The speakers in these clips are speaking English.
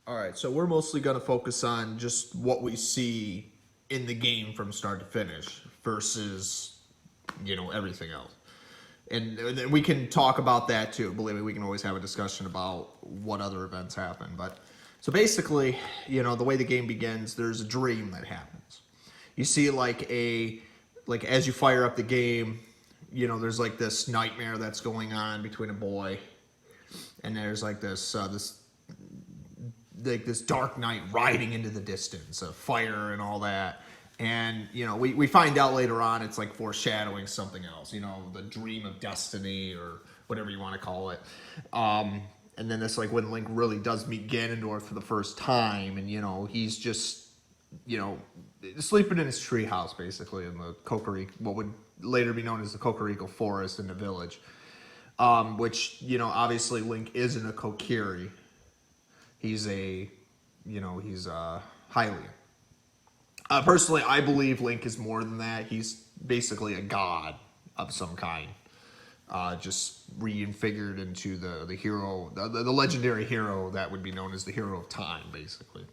All right, so we're mostly going to focus on just what we see in the game from start to finish versus, everything else. And then we can talk about that too. Believe me, we can always have a discussion about what other events happen. But so basically, the way the game begins, there's a dream that happens. You see like as you fire up the game, there's like this nightmare that's going on between a boy, and there's like this dark night riding into the distance, a fire and all that. And, we find out later on it's like foreshadowing something else, the dream of destiny or whatever you want to call it. And then it's like when Link really does meet Ganondorf for the first time, and, he's just, sleeping in his treehouse basically in the what would later be known as the Cocorico Forest in the village. Which, obviously Link isn't a Kokiri. He's a Hylian. Personally, I believe Link is more than that. He's basically a god of some kind. Just reinfigured into the hero, the legendary hero that would be known as the hero of time, basically.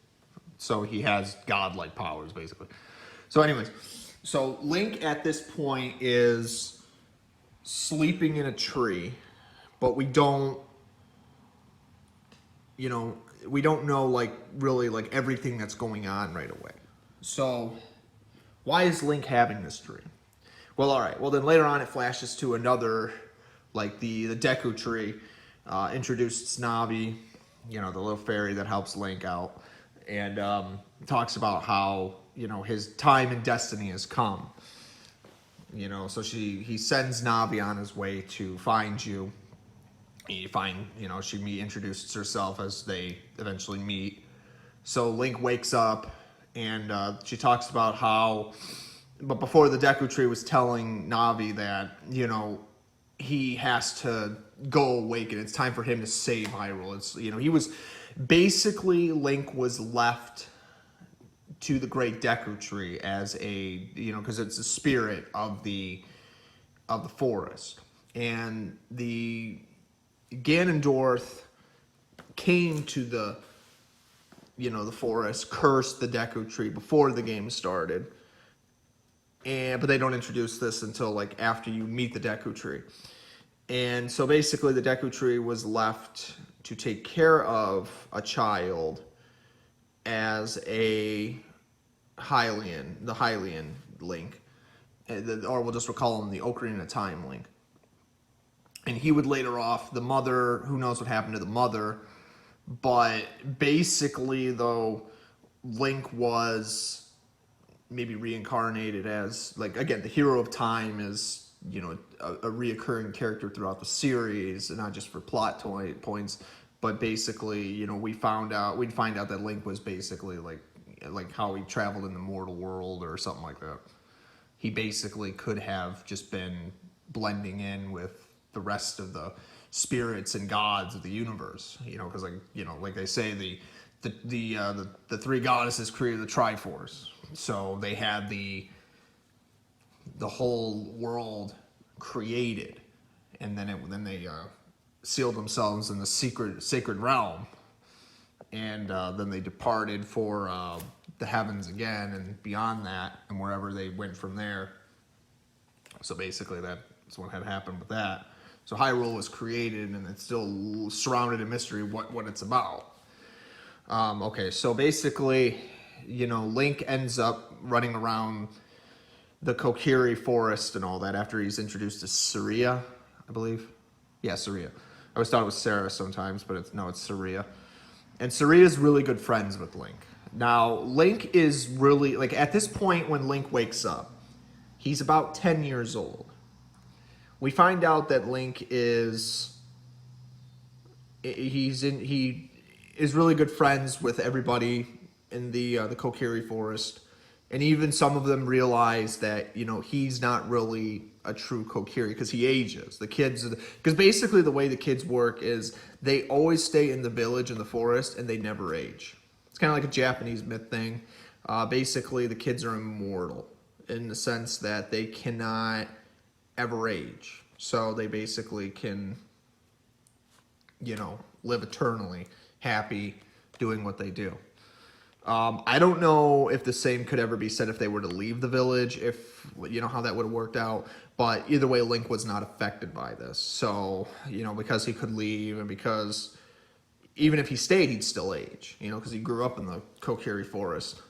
So he has godlike powers, basically. So anyways, so Link at this point is sleeping in a tree, but we don't know like really like everything that's going on right away. So why is Link having this dream? Well, all right. Well, then later on it flashes to another, like the Deku tree, introduced Navi, the little fairy that helps Link out, and talks about how his time and destiny has come. So he sends Navi on his way to find you. You find, she introduces herself as they eventually meet. So Link wakes up, and she talks about how, but before the Deku Tree was telling Navi that, he has to go awaken. It's time for him to save Hyrule. It's, he was, basically Link was left to the Great Deku Tree as a, because it's the spirit of the forest. And the Ganondorf came to the forest, cursed the Deku Tree before the game started. But they don't introduce this until like after you meet the Deku Tree. And so basically the Deku Tree was left to take care of a child as a Hylian, the Hylian Link. Or we'll just call him the Ocarina of Time Link. And he would later off, the mother, who knows what happened to the mother, but basically, though, Link was maybe reincarnated as, like, again, the hero of time is, a reoccurring character throughout the series, and not just for plot points, but basically, we'd find out that Link was basically like how he traveled in the mortal world or something like that. He basically could have just been blending in with the rest of the spirits and gods of the universe, because like they say, the three goddesses created the Triforce, so they had the whole world created, and then they sealed themselves in the sacred realm, and then they departed for the heavens again and beyond that, and wherever they went from there. So basically that's what had happened with that. So Hyrule was created, and it's still surrounded in mystery what it's about. Okay, so basically, Link ends up running around the Kokiri Forest and all that after he's introduced to Saria, I believe. Yeah, Saria. I always thought it was Sarah sometimes, but it's Saria. And Saria's really good friends with Link. Now, Link is really, like, at this point when Link wakes up, he's about 10 years old. We find out that Link is he is really good friends with everybody in the Kokiri Forest, and even some of them realize that he's not really a true Kokiri because he ages. The kids, because basically the way the kids work is they always stay in the village in the forest and they never age. It's kind of like a Japanese myth thing. Basically, the kids are immortal in the sense that they cannot ever age. So they basically can, live eternally, happy, doing what they do. I don't know if the same could ever be said if they were to leave the village, if you know how that would have worked out. But either way, Link was not affected by this. So, because he could leave and because even if he stayed, he'd still age, because he grew up in the Kokiri forest,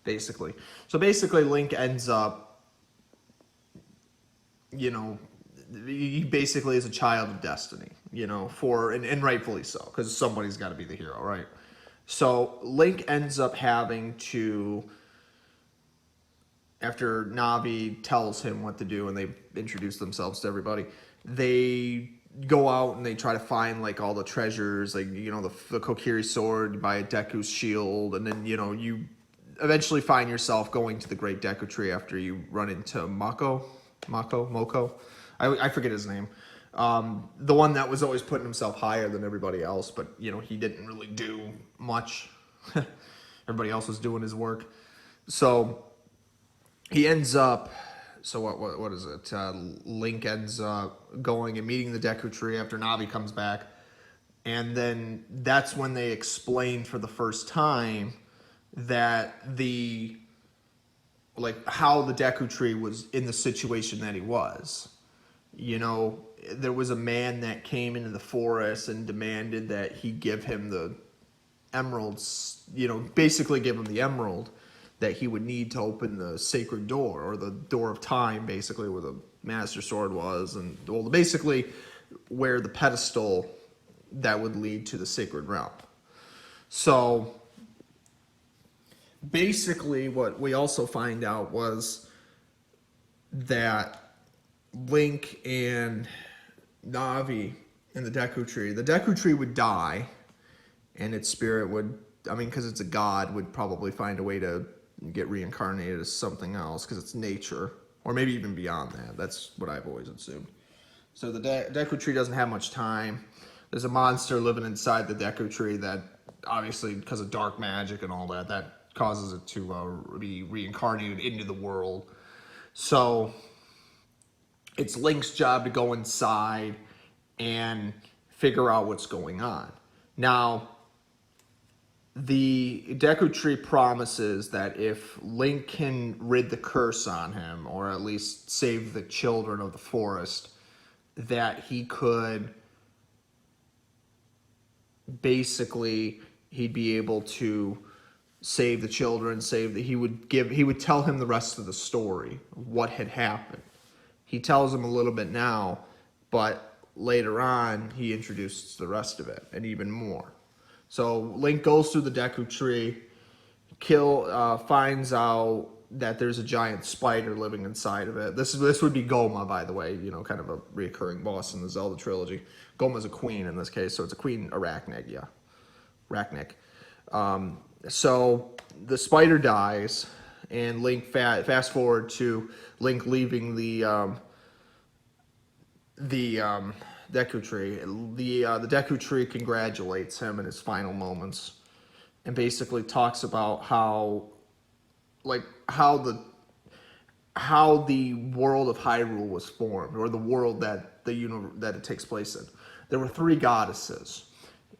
basically. So basically, Link ends up, he basically is a child of destiny, and rightfully so, because somebody's got to be the hero, right? So Link ends up having to, after Navi tells him what to do and they introduce themselves to everybody, they go out and they try to find like all the treasures, like the Kokiri sword, you buy a Deku's shield, and then you eventually find yourself going to the Great Deku Tree after you run into Moko. I forget his name. The one that was always putting himself higher than everybody else, but he didn't really do much. Everybody else was doing his work, so he ends up. So what is it? Link ends up going and meeting the Deku Tree after Navi comes back, and then that's when they explain for the first time that how the Deku Tree was in the situation that he was. There was a man that came into the forest and demanded that he give him the emeralds, basically give him the emerald that he would need to open the sacred door, or the door of time, basically, where the Master Sword was, and basically where the pedestal that would lead to the sacred realm. So basically what we also find out was that Link and Navi and the Deku Tree would die, and its spirit would, because it's a god, would probably find a way to get reincarnated as something else, because it's nature, or maybe even beyond that. That's what I've always assumed. So the Deku Tree doesn't have much time. There's a monster living inside the Deku Tree that, obviously, because of dark magic and all that, that causes it to be reincarnated into the world. So it's Link's job to go inside and figure out what's going on. Now, the Deku Tree promises that if Link can rid the curse on him, or at least save the children of the forest, that he could basically, he'd be able to save the children, he would tell him the rest of the story, what had happened. He tells him a little bit now, but later on he introduces the rest of it and even more. So Link goes through the Deku Tree, finds out that there's a giant spider living inside of it. This would be Goma, by the way, kind of a recurring boss in the Zelda trilogy. Goma's a queen in this case, so it's a queen arachnid, yeah. Arachnic. So the spider dies, and Link fast forward to Link leaving the Deku Tree. The Deku Tree congratulates him in his final moments, and basically talks about how the world of Hyrule was formed, or the world that it takes place in. There were 3 goddesses: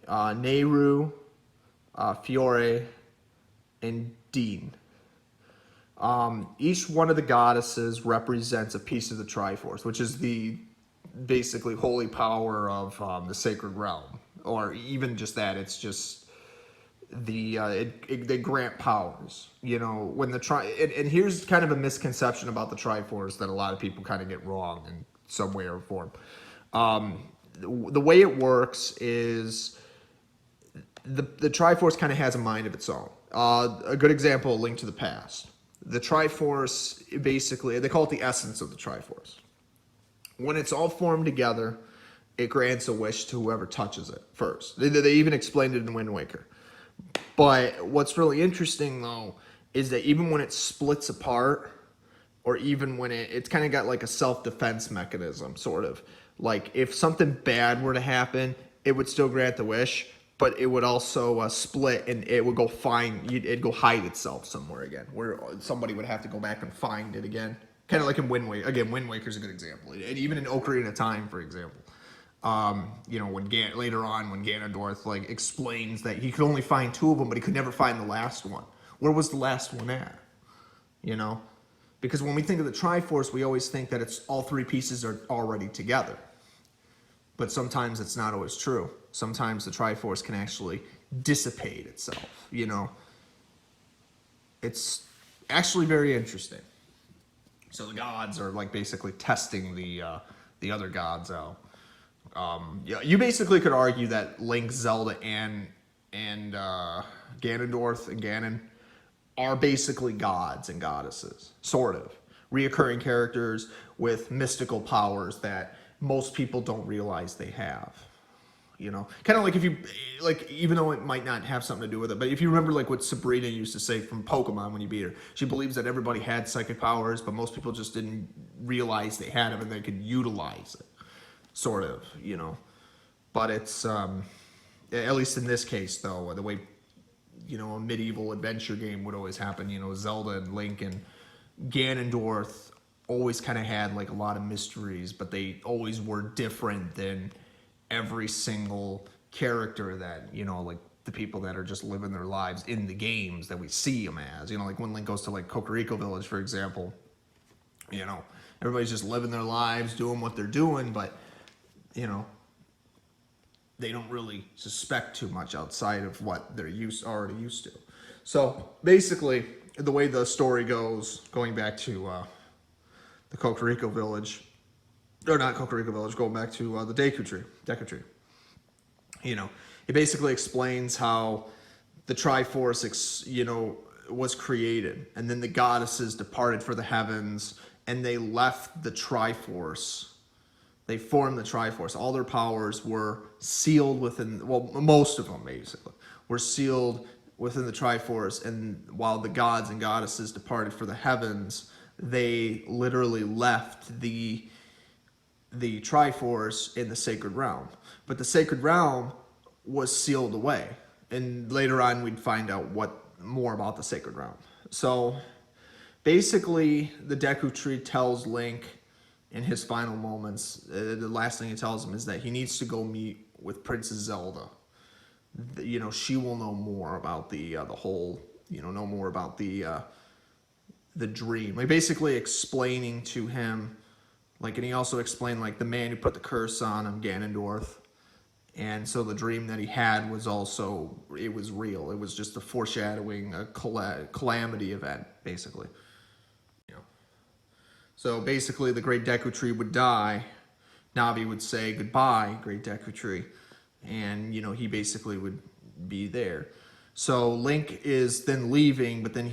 Nehru, Fiore, and Dean. Each one of the goddesses represents a piece of the Triforce, which is the basically holy power of the sacred realm, or even just that. It's just they grant powers. When and here's kind of a misconception about the Triforce that a lot of people kind of get wrong in some way or form. The way it works is the Triforce kind of has a mind of its own. A good example: A Link to the Past. The Triforce, basically, they call it the essence of the Triforce. When it's all formed together, it grants a wish to whoever touches it first. They even explained it in Wind Waker. But what's really interesting, though, is that even when it splits apart, or even when it's kind of got like a self-defense mechanism, sort of. Like, if something bad were to happen, it would still grant the wish, but it would also split, and it would it'd go hide itself somewhere again, where somebody would have to go back and find it again. Kind of like in Wind Waker. Again, Wind Waker's a good example. And even in Ocarina of Time, for example. When later on when Ganondorf like explains that he could only find two of them, but he could never find the last one. Where was the last one at? You know, because when we think of the Triforce, we always think that it's all three pieces are already together. But sometimes it's not always true. Sometimes the Triforce can actually dissipate itself. It's actually very interesting. So the gods are like basically testing the other gods out. You basically could argue that Link, Zelda, and Ganondorf and Ganon are basically gods and goddesses, sort of reoccurring characters with mystical powers that most people don't realize they have. Kind of like if you even though it might not have something to do with it, but if you remember like what Sabrina used to say from Pokemon when you beat her, she believes that everybody had psychic powers, but most people just didn't realize they had them and they could utilize it, sort of. But it's at least in this case though, the way a medieval adventure game would always happen. Zelda and Link and Ganondorf always kind of had like a lot of mysteries, but they always were different than every single character that, like the people that are just living their lives in the games that we see them as. Like when Link goes to like Ocarina Village, for example, everybody's just living their lives, doing what they're doing, but, they don't really suspect too much outside of what they're already used to. So basically, the way the story goes, going back to the Ocarina Village, or not Ocarina Village, going back to the Deku Tree. It basically explains how the Triforce, was created, and then the goddesses departed for the heavens, and they left the Triforce. They formed the Triforce. All their powers were sealed within, well, most of them basically, were sealed within the Triforce, and while the gods and goddesses departed for the heavens, they literally left the Triforce in the Sacred Realm. But the Sacred Realm was sealed away, and later on we'd find out more about the Sacred Realm. So basically, the Deku Tree tells Link in his final moments, the last thing he tells him is that he needs to go meet with Princess Zelda. She will know more about the whole, know more about the dream. Like basically explaining to him, and he also explained the man who put the curse on him, Ganondorf. And so the dream that he had was also, it was real. It was just a foreshadowing, a calamity event, basically. So basically, the Great Deku Tree would die. Navi would say, "Goodbye, Great Deku Tree." And, he basically would be there. So Link is then leaving, but then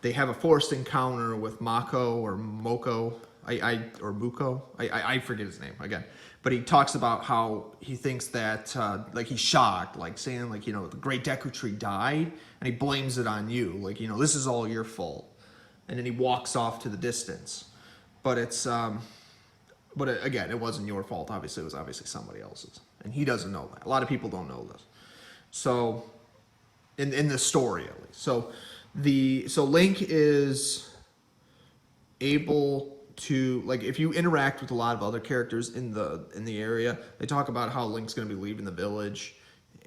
they have a forced encounter with Mako or Moko, or Muko. I forget his name again. But he talks about how he thinks that, he's shocked, saying, the Great Deku Tree died, and he blames it on you. This is all your fault. And then he walks off to the distance. But again, it wasn't your fault. Obviously, it was obviously somebody else's. And he doesn't know that. A lot of people don't know this. So, in the story at least. So Link is able to, if you interact with a lot of other characters in the area, they talk about how Link's going to be leaving the village,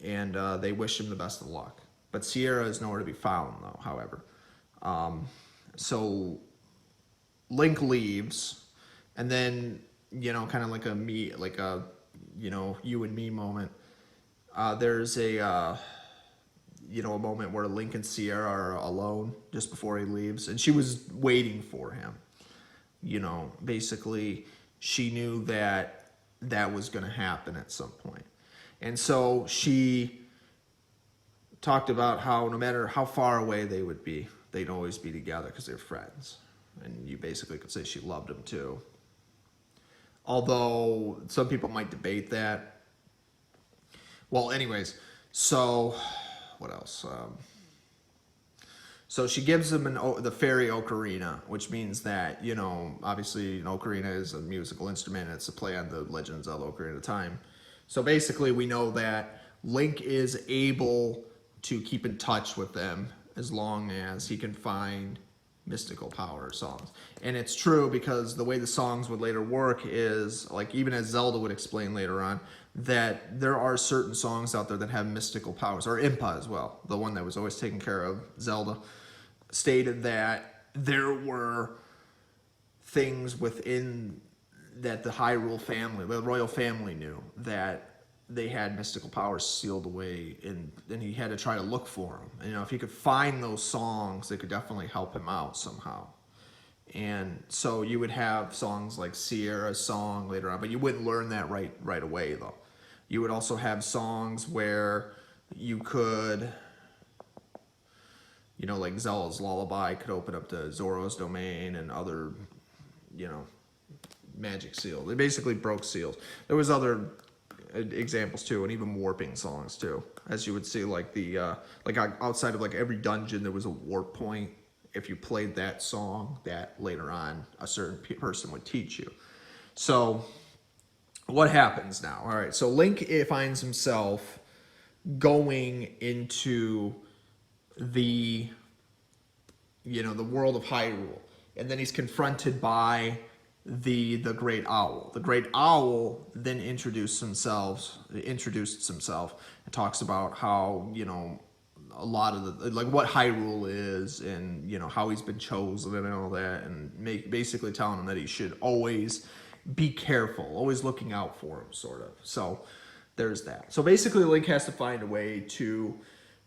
and they wish him the best of luck. But Sierra is nowhere to be found, though, however. So Link leaves, and then, kind of a you and me moment. There's a moment where Link and Sierra are alone just before he leaves, and she was waiting for him. Basically, she knew that was going to happen at some point. And so she talked about how no matter how far away they would be, they'd always be together because they're friends. And you basically could say she loved him too. Although some people might debate that. Well, anyways, so what else? So she gives him the fairy ocarina, which means that, obviously an ocarina is a musical instrument. And it's a play on the Legend of Zelda Ocarina of Time. So basically we know that Link is able to keep in touch with them as long as he can find mystical power songs. And it's true because the way the songs would later work is, like, even as Zelda would explain later on, that there are certain songs out there that have mystical powers, or Impa as well, the one that was always taking care of Zelda, stated that there were things within that the Hyrule family, the royal family, knew that they had mystical powers sealed away, and he had to try to look for them. And, if he could find those songs, they could definitely help him out somehow. And so you would have songs like Sierra's song later on, but you wouldn't learn that right away, though. You would also have songs where you could, like Zelda's Lullaby could open up to Zoro's domain and other, magic seals. They basically broke seals. There was other examples too, and even warping songs too, as you would see, like the like outside of like every dungeon there was a warp point. If you played that song, that later on a certain person would teach you. So what happens now? All right, so Link finds himself going into the the world of Hyrule, and then he's confronted by the Great Owl. The Great Owl then introduced himself and talks about how, a lot of the, like, what Hyrule is, and, how he's been chosen and all that, and basically telling him that he should always be careful, always looking out for him, sort of. So there's that. So basically Link has to find a way to,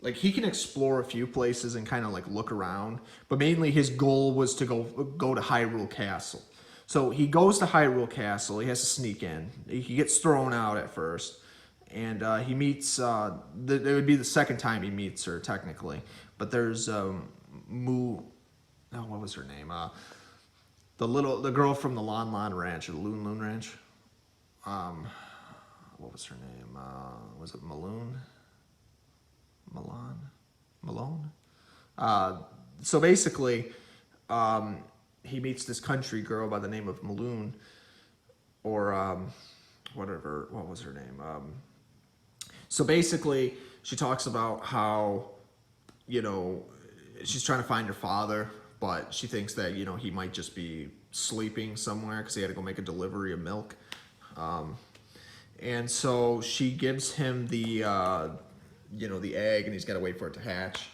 like, he can explore a few places and kind of like look around, but mainly his goal was to go to Hyrule Castle. So he goes to Hyrule Castle. He has to sneak in. He gets thrown out at first, and he meets. It would be the second time he meets her, technically. But there's what was her name? The girl from the Lon Ranch, or the Loon Ranch. What was her name? Was it Malone? Malone. So basically, he meets this country girl by the name of Maloon, or whatever. What was her name? So basically, she talks about how, she's trying to find her father, but she thinks that, he might just be sleeping somewhere because he had to go make a delivery of milk. And so she gives him the, the egg, and he's got to wait for it to hatch.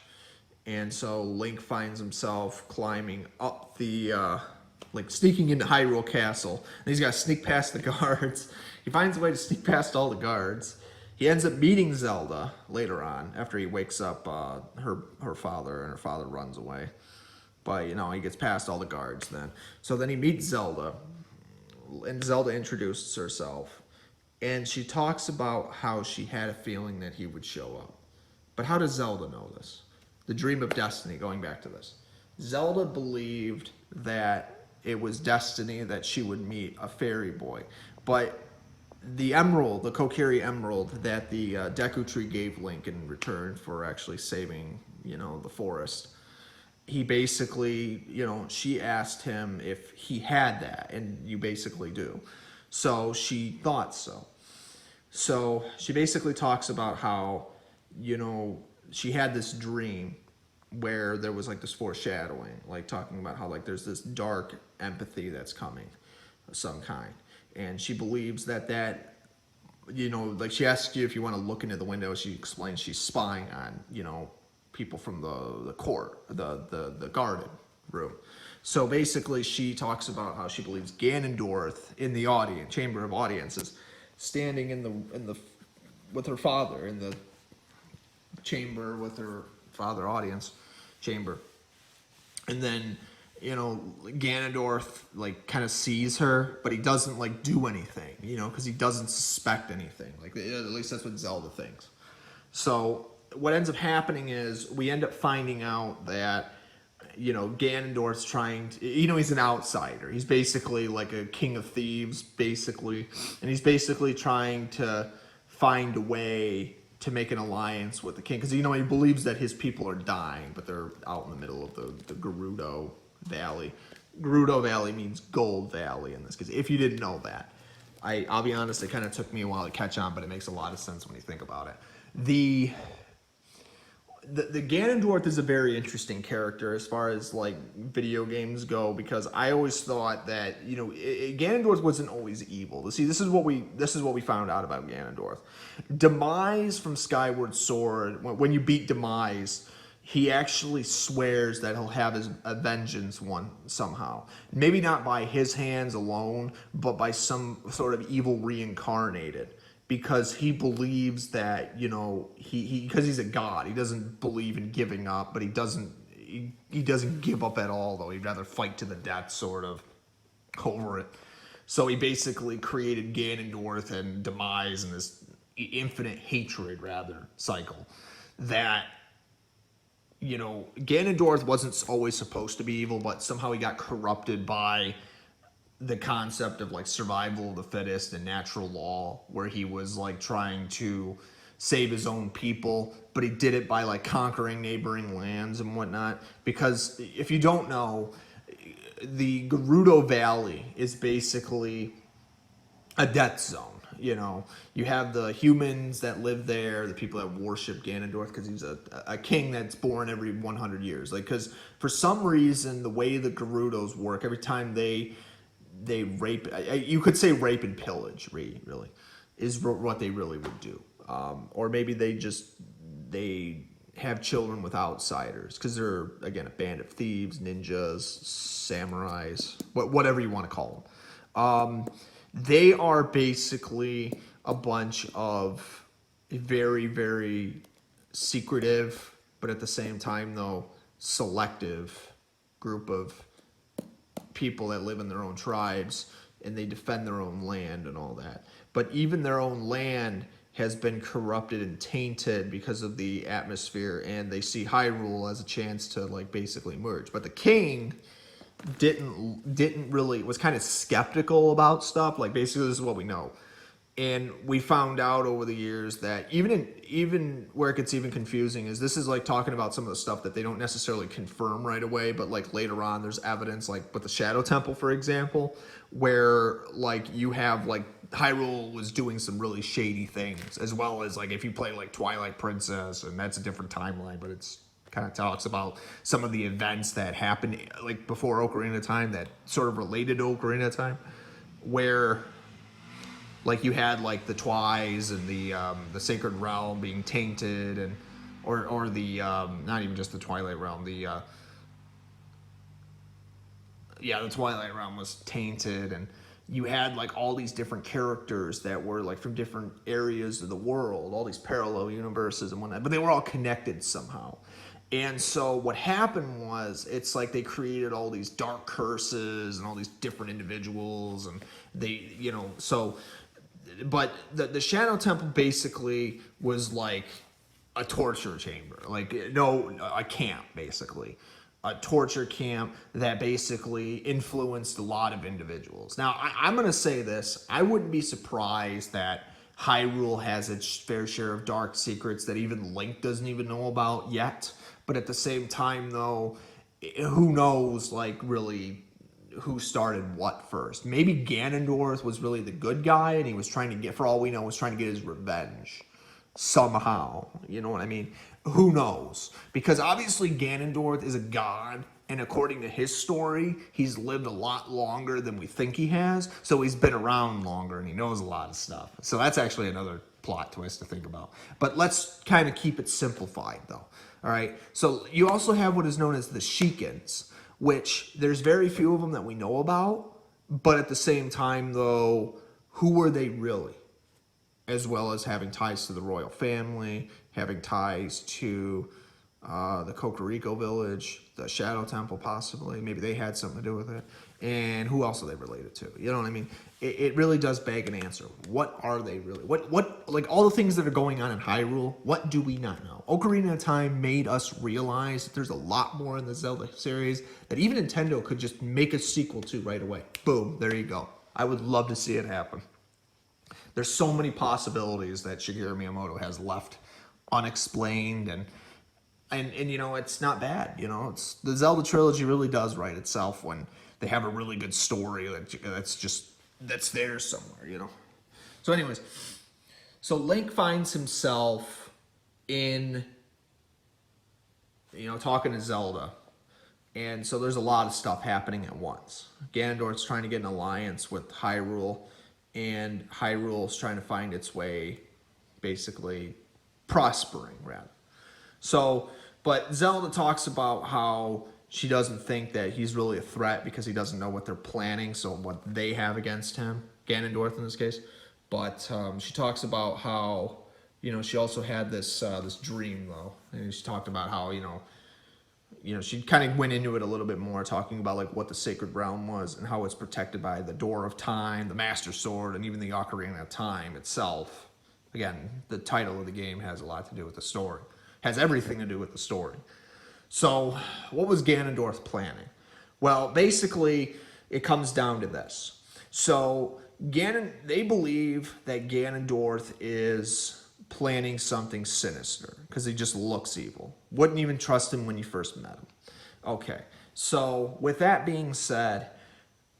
And so Link finds himself climbing up the, sneaking into Hyrule Castle. And he's got to sneak past the guards. He finds a way to sneak past all the guards. He ends up meeting Zelda later on, after he wakes up her father, and her father runs away. But, he gets past all the guards then. So then he meets Zelda, and Zelda introduces herself. And she talks about how she had a feeling that he would show up. But how does Zelda know this? The dream of destiny, going back to this. Zelda believed that it was destiny that she would meet a fairy boy. But the emerald, the Kokiri emerald that the Deku Tree gave Link in return for actually saving, the forest, he basically, she asked him if he had that, and you basically do. So she thought so. So she basically talks about how, she had this dream where there was like this foreshadowing, like talking about how like there's this dark empathy that's coming of some kind. And she believes that, like, she asks you if you want to look into the window. She explains she's spying on, people from the court, the garden room. So basically she talks about how she believes Ganondorf in the audience, chamber of audiences, standing in the with her father in the chamber with her father audience chamber. And then, Ganondorf, like, kind of sees her, but he doesn't, like, do anything, because he doesn't suspect anything. Like, at least that's what Zelda thinks. So what ends up happening is we end up finding out that, Ganondorf's trying to, he's an outsider. He's basically like a king of thieves, basically. And he's basically trying to find a way to make an alliance with the king, because he believes that his people are dying, but they're out in the middle of the Gerudo Valley. Gerudo Valley means Gold Valley in this case, if you didn't know that. I'll be honest, it kind of took me a while to catch on, but it makes a lot of sense when you think about it. the Ganondorf is a very interesting character as far as like video games go, because I always thought that, you know, Ganondorf wasn't always evil. See, this is what we found out about Ganondorf. Demise from Skyward Sword, when you beat Demise, he actually swears that he'll have a vengeance one somehow. Maybe not by his hands alone, but by some sort of evil reincarnated. Because he believes that, you know, because he's a god, he doesn't believe in giving up, but he doesn't give up at all, though. He'd rather fight to the death, sort of, over it. So he basically created Ganondorf and Demise and this infinite hatred, rather, cycle. That, you know, Ganondorf wasn't always supposed to be evil, but somehow he got corrupted by the concept of like survival of the fittest and natural law, where he was like trying to save his own people, but he did it by like conquering neighboring lands and whatnot. Because if you don't know, the Gerudo Valley is basically a death zone. You know, you have the humans that live there, the people that worship Ganondorf because he's a king that's born every 100 years. Like, because for some reason, the way the Gerudos work, every time they rape, you could say rape and pillage, really, is what they really would do. Or maybe they have children with outsiders, because they're, again, a band of thieves, ninjas, samurais, whatever you want to call them. They are basically a bunch of very, very secretive, but at the same time, though, selective group of people that live in their own tribes, and they defend their own land and all that. But even their own land has been corrupted and tainted because of the atmosphere, and they see Hyrule as a chance to like basically merge. But the king didn't really, was kind of skeptical about stuff. Like, basically, this is what we know. And we found out over the years that even where it gets even confusing is, this is like talking about some of the stuff that they don't necessarily confirm right away, but like later on there's evidence, like with the Shadow Temple, for example, where like you have like Hyrule was doing some really shady things, as well as like if you play like Twilight Princess, and that's a different timeline, but it's kind of talks about some of the events that happened like before Ocarina Time that sort of related to Ocarina Time, where like you had like the Twi's and the Sacred Realm being tainted, and or the not even just the Twilight Realm, the Twilight Realm was tainted, and you had like all these different characters that were like from different areas of the world, all these parallel universes and whatnot, but they were all connected somehow. And so what happened was, it's like they created all these dark curses and all these different individuals, and they, you know, so, but the Shadow Temple basically was like a torture chamber, like, no, a camp, basically. A torture camp that basically influenced a lot of individuals. Now, I'm going to say this. I wouldn't be surprised that Hyrule has its fair share of dark secrets that even Link doesn't even know about yet. But at the same time, though, who knows, like, really who started what first. Maybe Ganondorf was really the good guy, and he was trying to get, for all we know, was trying to get his revenge somehow. You know what I mean? Who knows? Because obviously Ganondorf is a god, and according to his story, he's lived a lot longer than we think he has. So he's been around longer, and he knows a lot of stuff. So that's actually another plot twist to think about. But let's kind of keep it simplified, though. All right? So you also have what is known as the Sheikins, which there's very few of them that we know about. But at the same time, though, who were they really? As well as having ties to the royal family, having ties to the Kokoriko village, the Shadow Temple possibly. Maybe they had something to do with it. And who else are they related to? You know what I mean? It really does beg an answer. What are they really? What like all the things that are going on in Hyrule, what do we not know? Ocarina of Time made us realize that there's a lot more in the Zelda series that even Nintendo could just make a sequel to right away. Boom, there you go. I would love to see it happen. There's so many possibilities that Shigeru Miyamoto has left unexplained, and you know, it's not bad. You know, it's the Zelda trilogy really does write itself when they have a really good story that's there somewhere, you know. So anyways, so Link finds himself in talking to Zelda. And so there's a lot of stuff happening at once. Ganondorf's trying to get an alliance with Hyrule, and Hyrule's trying to find its way, basically prospering, rather. So, but Zelda talks about how she doesn't think that he's really a threat because he doesn't know what they're planning, so what they have against him, Ganondorf in this case. But she talks about how, she also had this dream, though. And she talked about how, she kind of went into it a little bit more, talking about like what the Sacred Realm was and how it's protected by the Door of Time, the Master Sword, and even the Ocarina of Time itself. Again, the title of the game has a lot to do with the story. Has everything to do with the story. So, what was Ganondorf planning? Well, basically, it comes down to this. So, they believe that Ganondorf is planning something sinister because he just looks evil. Wouldn't even trust him when you first met him. Okay, so with that being said,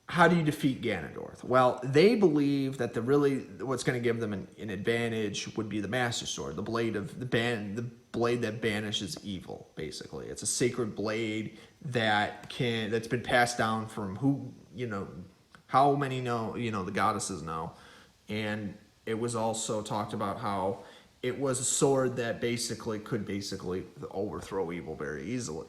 how do you defeat Ganondorf? Well, they believe that what's going to give them an advantage would be the Master Sword, the blade that banishes evil. Basically, it's a sacred blade that's been passed down from how many know, the goddesses know, and it was also talked about how it was a sword that could overthrow evil very easily.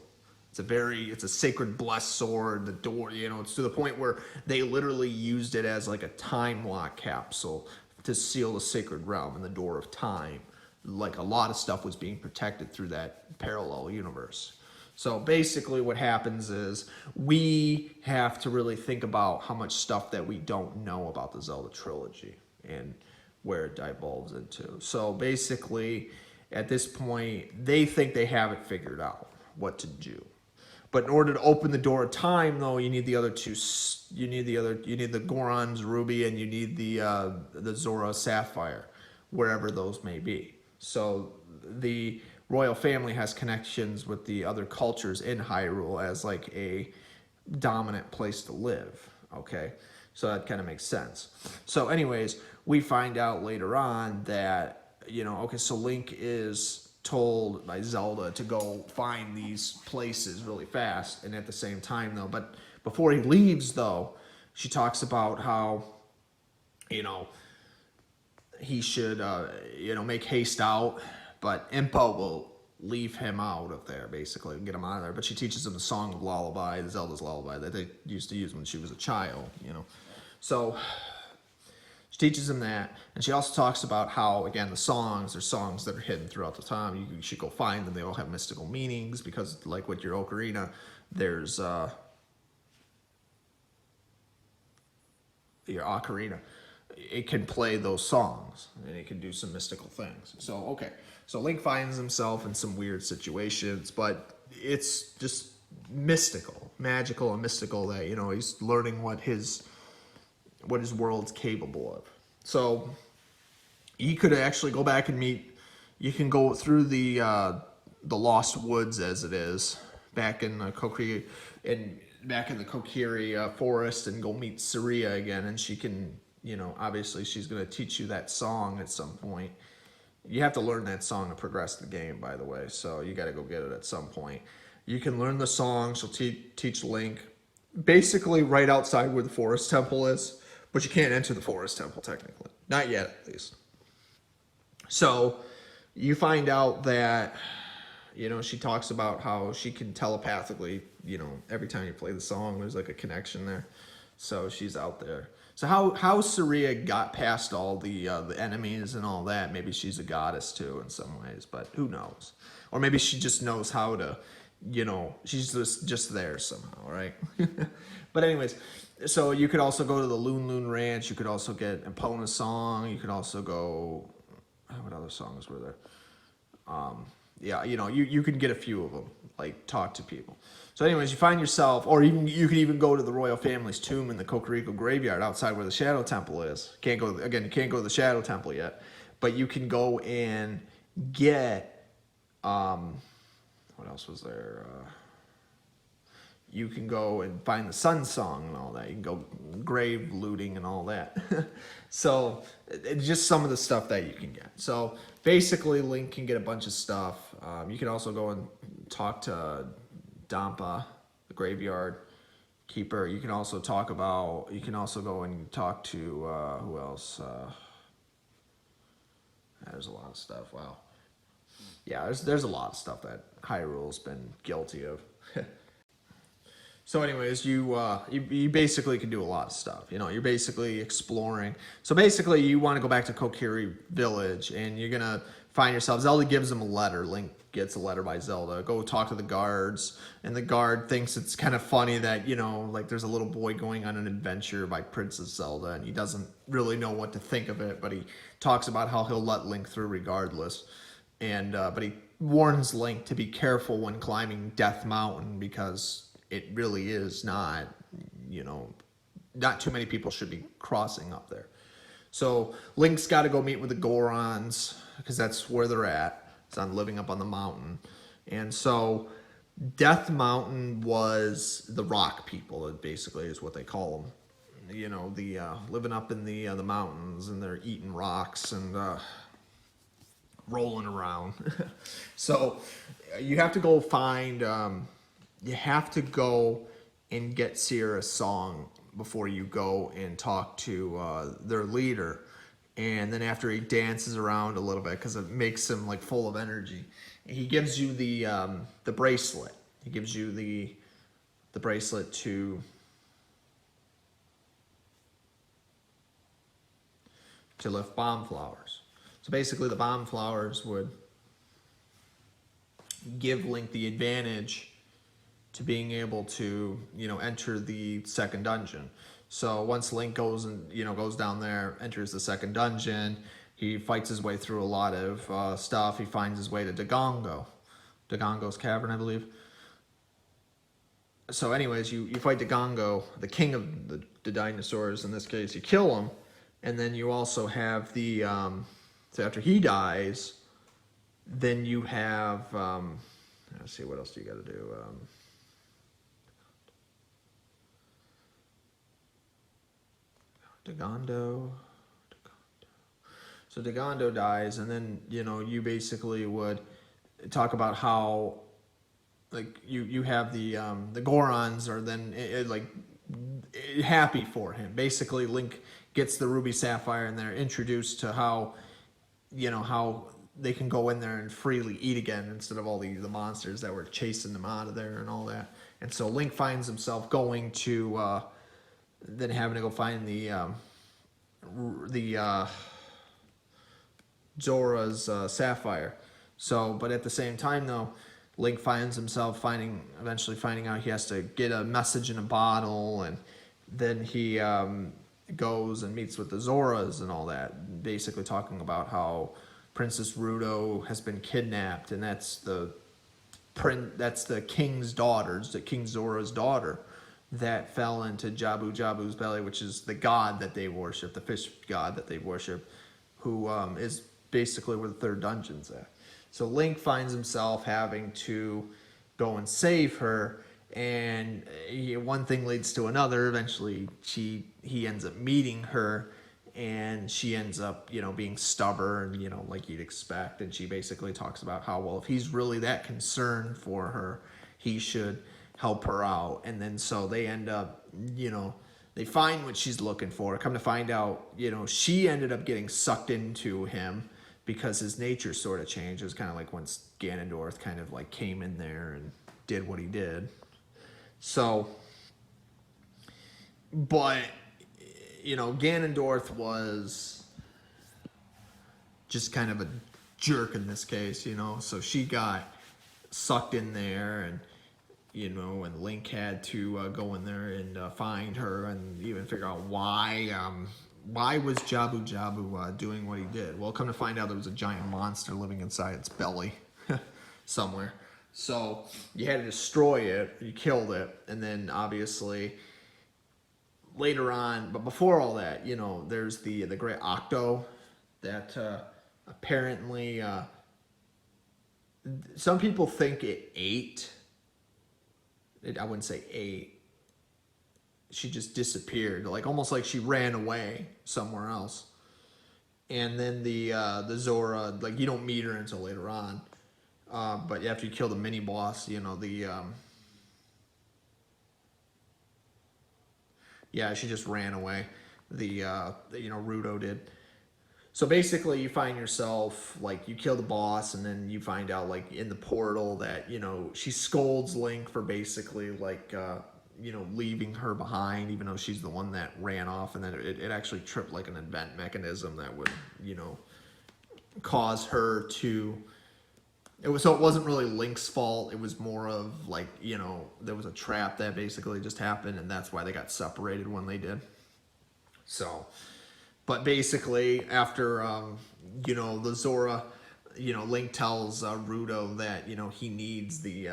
It's a sacred blessed sword. The door, it's to the point where they literally used it as like a time lock capsule to seal the Sacred Realm and the Door of Time. Like a lot of stuff was being protected through that parallel universe. So basically what happens is we have to really think about how much stuff that we don't know about the Zelda trilogy and where it devolves into. So basically at this point they think they have it figured out what to do. But in order to open the Door of Time, though, you need the other two. You need the Goron's Ruby, and you need the Zora Sapphire, wherever those may be. So the royal family has connections with the other cultures in Hyrule as like a dominant place to live. Okay, so that kind of makes sense. So, anyways, we find out later on that so Link is told by Zelda to go find these places really fast, and at the same time though, but before he leaves though, she talks about how he should make haste out, but Impa will leave him out of there basically and get him out of there. But she teaches him the Song of Lullaby, the Zelda's lullaby that they used to use when she was a child, so she teaches him that, and she also talks about how, again, there's songs that are hidden throughout the time. You should go find them. They all have mystical meanings because, like with your Ocarina, there's your Ocarina. It can play those songs, and it can do some mystical things. So Link finds himself in some weird situations, but it's just magical and mystical that, he's learning what his world's capable of. So you could actually go back and you can go through the Lost Woods as it is back in the Kokiri forest and go meet Saria again, and she can, obviously she's going to teach you that song at some point. You have to learn that song to progress the game, by the way, so you got to go get it at some point. You can learn the song. She'll teach Link basically right outside where the Forest Temple is. But you can't enter the Forest Temple, technically. Not yet, at least. So, you find out that, she talks about how she can telepathically, every time you play the song, there's like a connection there. So, she's out there. So, how Saria got past all the enemies and all that, maybe she's a goddess too in some ways, but who knows? Or maybe she just knows how to, she's just there somehow, right? But anyways, so you could also go to the Loon Ranch. You could also get Epona's song. You could also go, what other songs were there? You can get a few of them, like talk to people. So anyways, you find yourself, or you could even go to the royal family's tomb in the Kokoriko graveyard outside where the Shadow Temple is. You can't go to the Shadow Temple yet, but you can go and get, what else was there? You can go and find the Sun Song and all that. You can go grave looting and all that. So, it's just some of the stuff that you can get. So, basically, Link can get a bunch of stuff. You can also go and talk to Dampa, the graveyard keeper. You can also you can also go and talk to, who else? There's a lot of stuff. Wow. Yeah, there's a lot of stuff that Hyrule's been guilty of. So, anyways, you basically can do a lot of stuff. You know, you're basically exploring. So basically, you want to go back to Kokiri Village, and you're gonna find yourself. Zelda gives him a letter. Link gets a letter by Zelda. Go talk to the guards, and the guard thinks it's kind of funny that, you know, like there's a little boy going on an adventure by Princess Zelda, and he doesn't really know what to think of it, but he talks about how he'll let Link through regardless. And but he warns Link to be careful when climbing Death Mountain, because it really is not, you know, not too many people should be crossing up there. So Link's got to go meet with the Gorons, because that's where they're at. It's on living up on the mountain. And so Death Mountain was the rock people, it basically is what they call them. You know, the living up in the mountains, and they're eating rocks and rolling around. So you have to go find, you have to go and get Sierra's song before you go and talk to their leader. And then after he dances around a little bit, because it makes him like full of energy, he gives you the bracelet. He gives you the bracelet to lift bomb flowers. So basically, the bomb flowers would give Link the advantage to being able to, you know, enter the second dungeon. So once Link goes and, you know, goes down there, enters the second dungeon, he fights his way through a lot of stuff. He finds his way to Dagongo's cavern, I believe. So anyways, you fight Dagongo, the king of the dinosaurs in this case. You kill him, and then you also have the so after he dies, then you have let's see, what else do you got to do? Dagondo. So Dagondo dies, and then, you know, you basically would talk about how, like, you have the Gorons are then happy for him. Basically, Link gets the Ruby Sapphire, and they're introduced to how, you know, how they can go in there and freely eat again instead of all the monsters that were chasing them out of there and all that. And so Link finds himself going to then having to go find the Zora's sapphire. So, but at the same time though, Link finds himself eventually finding out he has to get a message in a bottle, and then he goes and meets with the Zoras and all that, basically talking about how Princess Ruto has been kidnapped, and that's the king's daughter, King Zora's daughter, that fell into Jabu Jabu's belly, which is the god that they worship, the fish god that they worship, who is basically where the third dungeon's at. So Link finds himself having to go and save her, and one thing leads to another. Eventually, he ends up meeting her, and she ends up, you know, being stubborn, you know, like you'd expect. And she basically talks about how, well, if he's really that concerned for her, he should help her out. And then so they end up, you know, they find what she's looking for. Come to find out, you know, she ended up getting sucked into him because his nature sort of changed. It was kind of like once Ganondorf kind of like came in there and did what he did. So, but, you know, Ganondorf was just kind of a jerk in this case, you know. So she got sucked in there, and, you know, and Link had to go in there and find her and even figure out why was Jabu Jabu doing what he did. Well, come to find out there was a giant monster living inside its belly somewhere. So you had to destroy it, you killed it, and then obviously later on, but before all that, you know, there's the Great Octo that apparently some people think it ate. I wouldn't say ate. She just disappeared, like almost like she ran away somewhere else. and then the Zora, like you don't meet her until later on, but after you kill the mini boss, yeah, she just ran away. Rudo did. So basically, you find yourself like you kill the boss, and then you find out like in the portal that she scolds Link for basically like leaving her behind, even though she's the one that ran off, and then it actually tripped like an event mechanism that would cause her to. So it wasn't really Link's fault. It was more of like there was a trap that basically just happened, and that's why they got separated when they did. So. But basically, after the Zora, Link tells Rudo that he needs the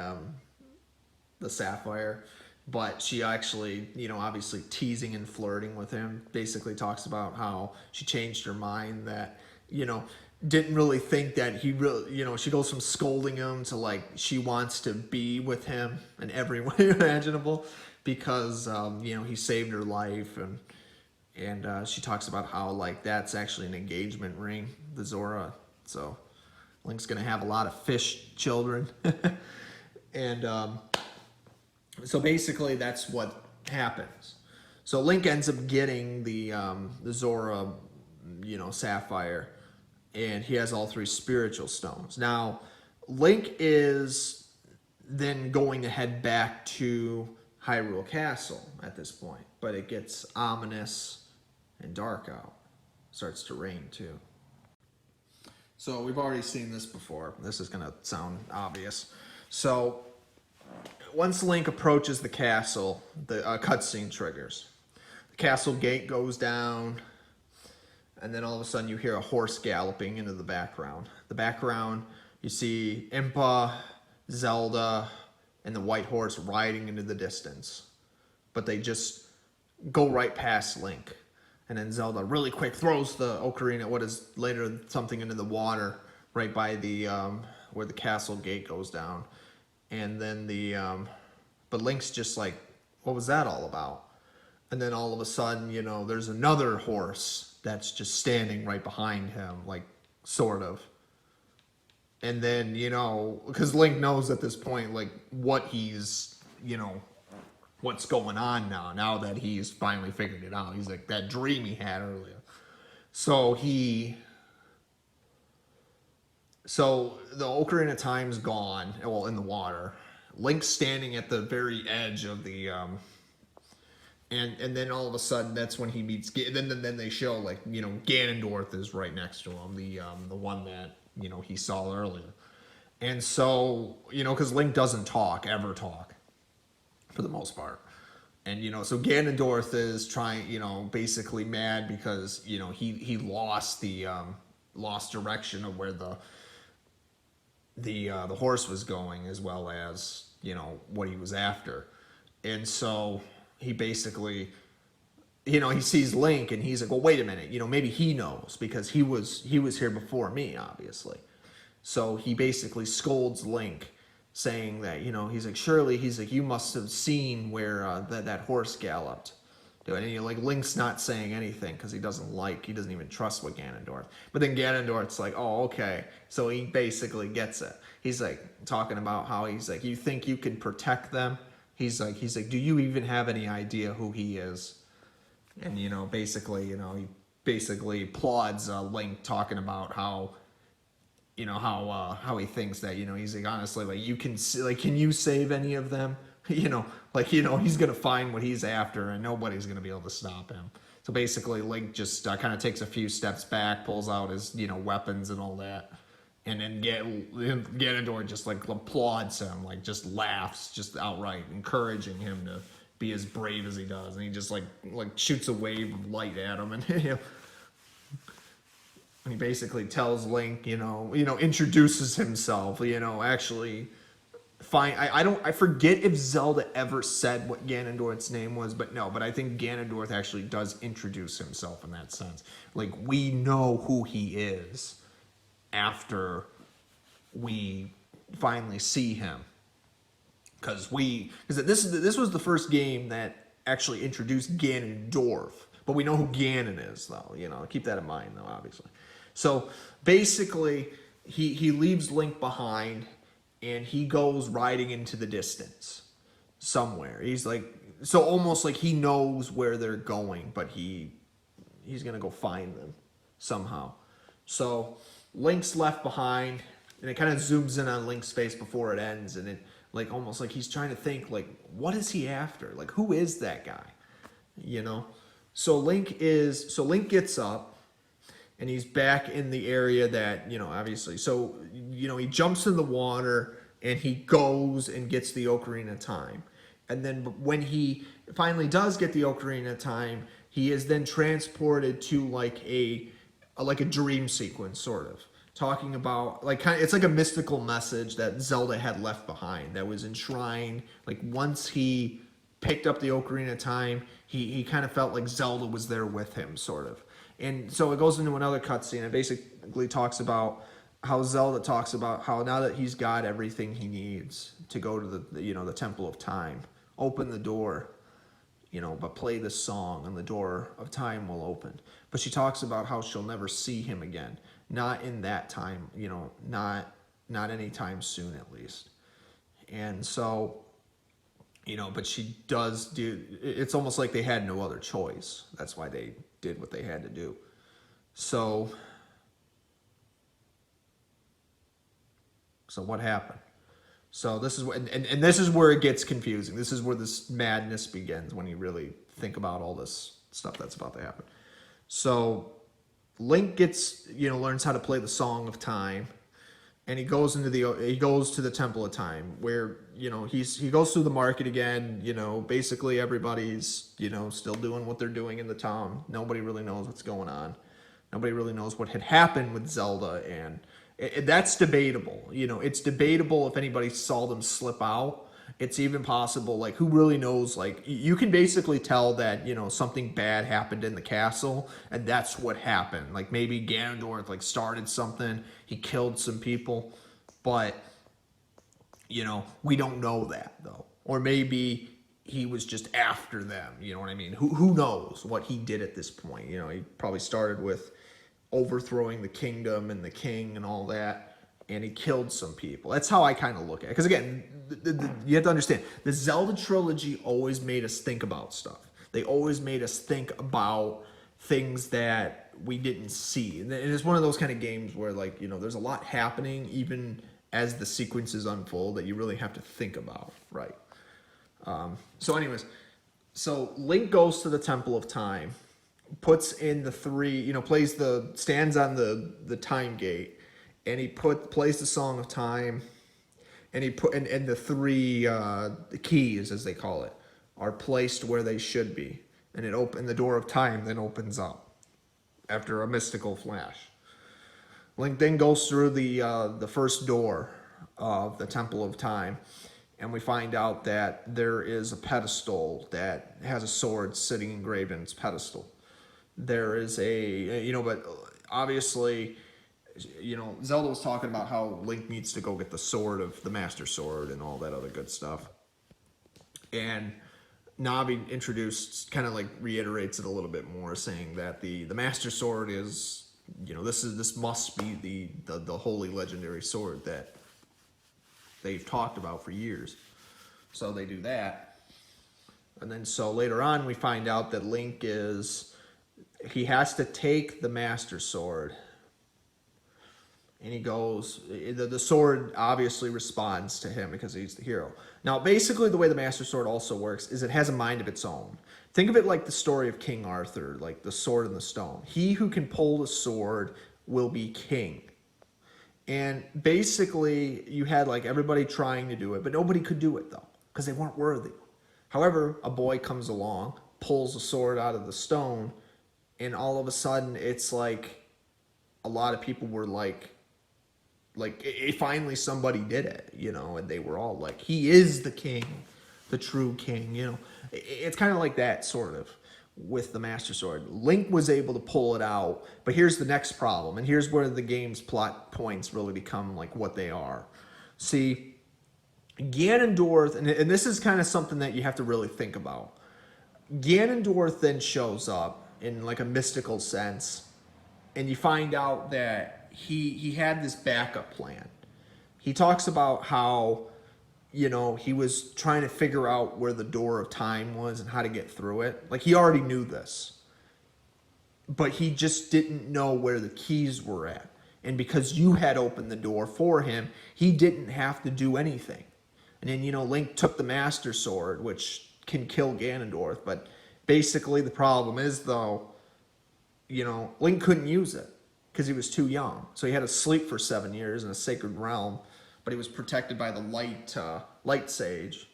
sapphire, but she actually obviously teasing and flirting with him. Basically, talks about how she changed her mind, that didn't really think that he really she goes from scolding him to like she wants to be with him in every way imaginable because he saved her life. And she talks about how like that's actually an engagement ring, the Zora. So Link's gonna have a lot of fish children, and so basically that's what happens. So Link ends up getting the Zora, sapphire, and he has all 3 spiritual stones. Now Link is then going to head back to Hyrule Castle at this point, but it gets ominous and dark out. Starts to rain too. So we've already seen this before. This is gonna sound obvious. So once Link approaches the castle, the cutscene triggers. The castle gate goes down, and then all of a sudden you hear a horse galloping into the background. The background, you see Impa, Zelda, and the white horse riding into the distance. But they just go right past Link. And then Zelda really quick throws the ocarina, what is later something, into the water right by the where the castle gate goes down. And then but Link's just like, what was that all about? And then all of a sudden, there's another horse that's just standing right behind him, like sort of. And then, because Link knows at this point, like what he's, what's going on now that he's finally figured it out. He's like that dream he had earlier. So the Ocarina of Time's gone, well, in the water. Link's standing at the very edge of the and then all of a sudden that's when he meets then they show like Ganondorf is right next to him, the one that he saw earlier. And so because Link doesn't ever talk for the most part. And so Ganondorf is trying, basically mad because he lost the lost direction of where the horse was going, as well as what he was after. And so he basically he sees Link and he's like, well, wait a minute, maybe he knows because he was here before me, obviously. So he basically scolds Link, saying that he's like, surely, he's like, you must have seen where that horse galloped. And Link's not saying anything because he doesn't even trust what Ganondorf. But then Ganondorf's like, oh, okay. So he basically gets it. He's like talking about how he's like, you think you can protect them? He's like, do you even have any idea who he is? And basically, he basically applauds Link, talking about how how he thinks that he's like, honestly, like can you save any of them? He's gonna find what he's after, and nobody's gonna be able to stop him. So basically, Link just kind of takes a few steps back, pulls out his weapons and all that, and then Ganondorf just like applauds him, like just laughs, just outright, encouraging him to be as brave as he does, and he just like shoots a wave of light at him, and he basically tells Link, introduces himself, actually I forget if Zelda ever said what Ganondorf's name was, but I think Ganondorf actually does introduce himself in that sense. Like, we know who he is after we finally see him. Because this was the first game that actually introduced Ganondorf But we know who Ganon is, though. Keep that in mind, though, obviously. So basically, he leaves Link behind, and he goes riding into the distance somewhere. He's like, so almost like he knows where they're going, but he's gonna go find them somehow. So Link's left behind, and it kind of zooms in on Link's face before it ends, and it like almost like he's trying to think like, what is he after? Like, who is that guy? So Link gets up, and he's back in the area that, obviously. So, he jumps in the water, and he goes and gets the Ocarina of Time. And then when he finally does get the Ocarina of Time, he is then transported to like a dream sequence, sort of. Talking about, it's like a mystical message that Zelda had left behind that was enshrined. Like, once he picked up the Ocarina of Time, he kind of felt like Zelda was there with him, sort of. And so it goes into another cutscene. It basically talks about how Zelda talks about how now that he's got everything he needs to go to the Temple of Time, open the door, but play this song and the door of time will open. But she talks about how she'll never see him again. Not in that time, not anytime soon at least. And so, but she does do, it's almost like they had no other choice. That's why they did what they had to do. So what happened? So this is and this is where it gets confusing. This is where this madness begins when you really think about all this stuff that's about to happen. So Link learns how to play the Song of Time, and he goes to the Temple of Time, where he goes through the market again. Basically everybody's still doing what they're doing in the town. Nobody really knows what's going on. Nobody really knows what had happened with Zelda, and that's debatable. It's debatable if anybody saw them slip out. It's even possible, like, who really knows? Like, you can basically tell that, something bad happened in the castle, and that's what happened. Like, maybe Ganondorf, like, started something, he killed some people, but, we don't know that, though. Or maybe he was just after them, you know what I mean? Who knows what he did at this point? He probably started with overthrowing the kingdom and the king and all that, and he killed some people. That's how I kind of look at it. Because again, you have to understand, the Zelda trilogy always made us think about stuff. They always made us think about things that we didn't see. And it's one of those kind of games where, like, there's a lot happening even as the sequences unfold that you really have to think about, right? So anyways, so Link goes to the Temple of Time, puts in the three, stands on the time gate, and he plays the Song of Time, and and the three the keys, as they call it, are placed where they should be, and the door of time then opens up after a mystical flash. Link then goes through the first door of the Temple of Time, and we find out that there is a pedestal that has a sword sitting engraved in its pedestal. There is but obviously, Zelda was talking about how Link needs to go get the sword of the Master Sword and all that other good stuff. And Navi introduced, kind of like reiterates it a little bit more, saying that the Master Sword is, this must be the holy legendary sword that they've talked about for years. So they do that. And then so later on we find out that Link he has to take the Master Sword, and he goes, the sword obviously responds to him because he's the hero. Now, basically the way the Master Sword also works is it has a mind of its own. Think of it like the story of King Arthur, like the sword and the stone. He who can pull the sword will be king. And basically you had like everybody trying to do it, but nobody could do it though, because they weren't worthy. However, a boy comes along, pulls the sword out of the stone, and all of a sudden it's like a lot of people were like finally somebody did it, and they were all like, he is the king, the true king, It's kind of like that sort of with the Master Sword. Link was able to pull it out, but here's the next problem, and here's where the game's plot points really become like what they are. See, Ganondorf, and this is kind of something that you have to really think about. Ganondorf then shows up, in like a mystical sense. And you find out that he had this backup plan. He talks about how, he was trying to figure out where the door of time was and how to get through it. Like, he already knew this, but he just didn't know where the keys were at. And because you had opened the door for him, he didn't have to do anything. And then, Link took the Master Sword, which can kill Ganondorf. But basically the problem is, though, Link couldn't use it because he was too young. So he had to sleep for 7 years in a sacred realm. But he was protected by the light sage.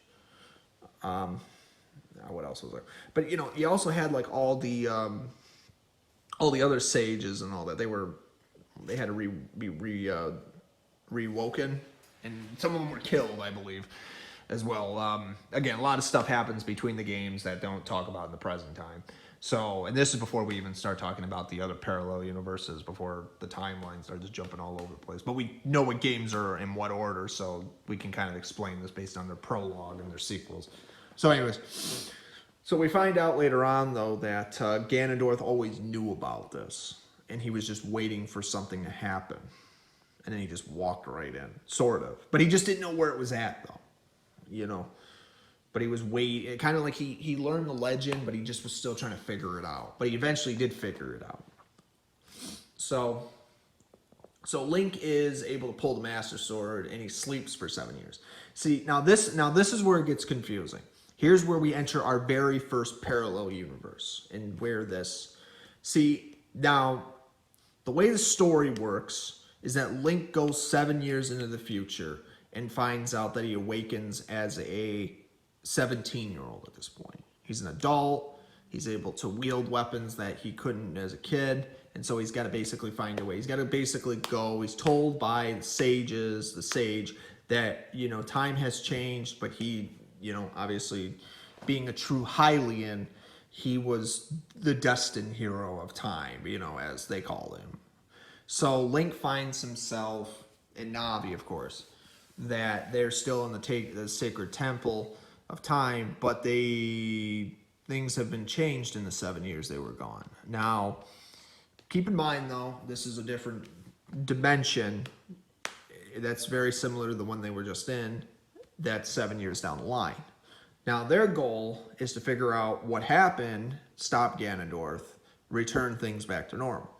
What else was there? But, he also had like all the other sages and all that. They had to be rewoken, and some of them were killed, I believe, as well. Again, a lot of stuff happens between the games that don't talk about in the present time. So, and this is before we even start talking about the other parallel universes, before the timelines start just jumping all over the place. But we know what games are in what order, so we can kind of explain this based on their prologue and their sequels. So anyways, so we find out later on, though, that Ganondorf always knew about this. And he was just waiting for something to happen. And then he just walked right in, sort of. But he just didn't know where it was at, though. But he was waiting. Kind of like he learned the legend, but he just was still trying to figure it out. But he eventually did figure it out. So Link is able to pull the Master Sword, and he sleeps for 7 years. See, now this is where it gets confusing. Here's where we enter our very first parallel universe, and where this... See, now... The way the story works is that Link goes 7 years into the future and finds out that he awakens as a 17-year-old at this point. He's an adult. He's able to wield weapons that he couldn't as a kid. And so he's got to basically find a way. He's got to basically go. He's told by the sage, that, time has changed. But he, obviously being a true Hylian, he was the destined hero of time, as they call him. So Link finds himself, in Navi, of course, that they're still in the sacred temple of time, but things have been changed in the 7 years they were gone. Now, keep in mind, though, this is a different dimension that's very similar to the one they were just in, that's 7 years down the line. Now, their goal is to figure out what happened, stop Ganondorf, return things back to normal.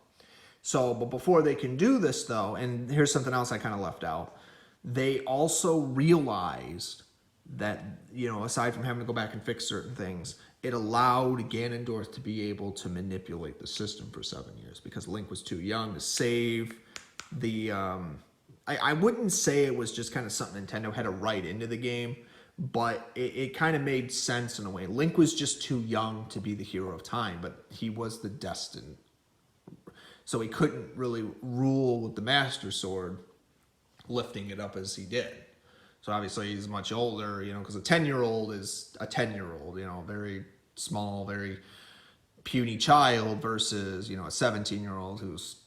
So, but before they can do this, though, and here's something else I kind of left out, they also realized that, aside from having to go back and fix certain things, it allowed Ganondorf to be able to manipulate the system for 7 years because Link was too young to save the... I wouldn't say it was just kind of something Nintendo had to write into the game, but it kind of made sense in a way. Link was just too young to be the hero of time, but he was the destined. So he couldn't really rule with the Master Sword, lifting it up as he did. So obviously he's much older, because a 10-year-old is a 10-year-old, very small, very puny child versus, a 17-year-old who's,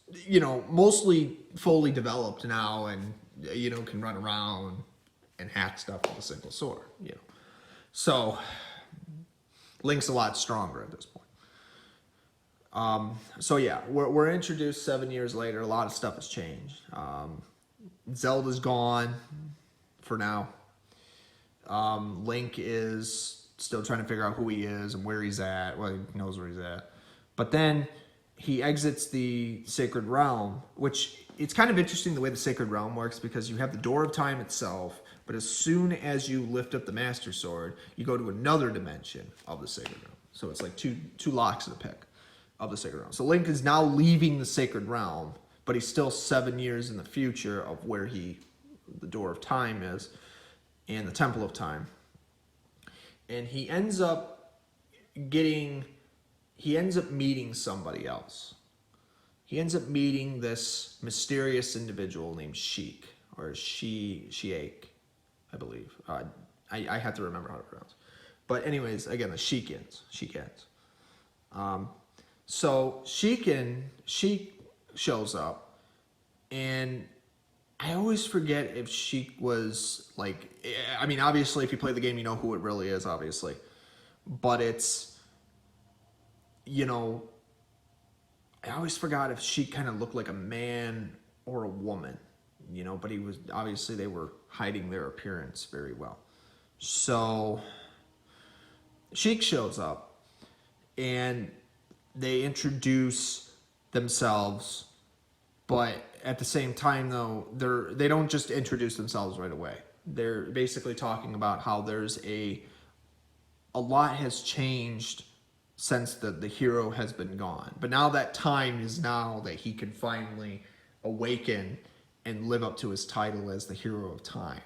mostly fully developed now and, can run around and hack stuff with a single sword, So Link's a lot stronger at this point. So yeah, we're introduced 7 years later. A lot of stuff has changed. Zelda's gone for now. Link is still trying to figure out who he is and where he's at. Well, he knows where he's at. But then he exits the Sacred Realm, which it's kind of interesting the way the Sacred Realm works because you have the Door of Time itself, but as soon as you lift up the Master Sword, you go to another dimension of the Sacred Realm. So it's like two locks of the pick of the Sacred Realm. So Link is now leaving the Sacred Realm, but he's still 7 years in the future of where the Door of Time is and the Temple of Time. And he ends up meeting somebody else. He ends up meeting this mysterious individual named Sheik, or Sheik, I believe. I have to remember how to pronounce. But anyways, again, the Sheikans. So Sheik shows up, and I always forget if Sheik was like, I mean, obviously if you play the game, you know who it really is, obviously. But it's, I always forgot if Sheik kind of looked like a man or a woman, but he was obviously they were hiding their appearance very well. So Sheik shows up and they introduce themselves, but at the same time though, they don't just introduce themselves right away. They're basically talking about how there's a lot has changed since the hero has been gone. But now that time is now that he can finally awaken and live up to his title as the hero of time.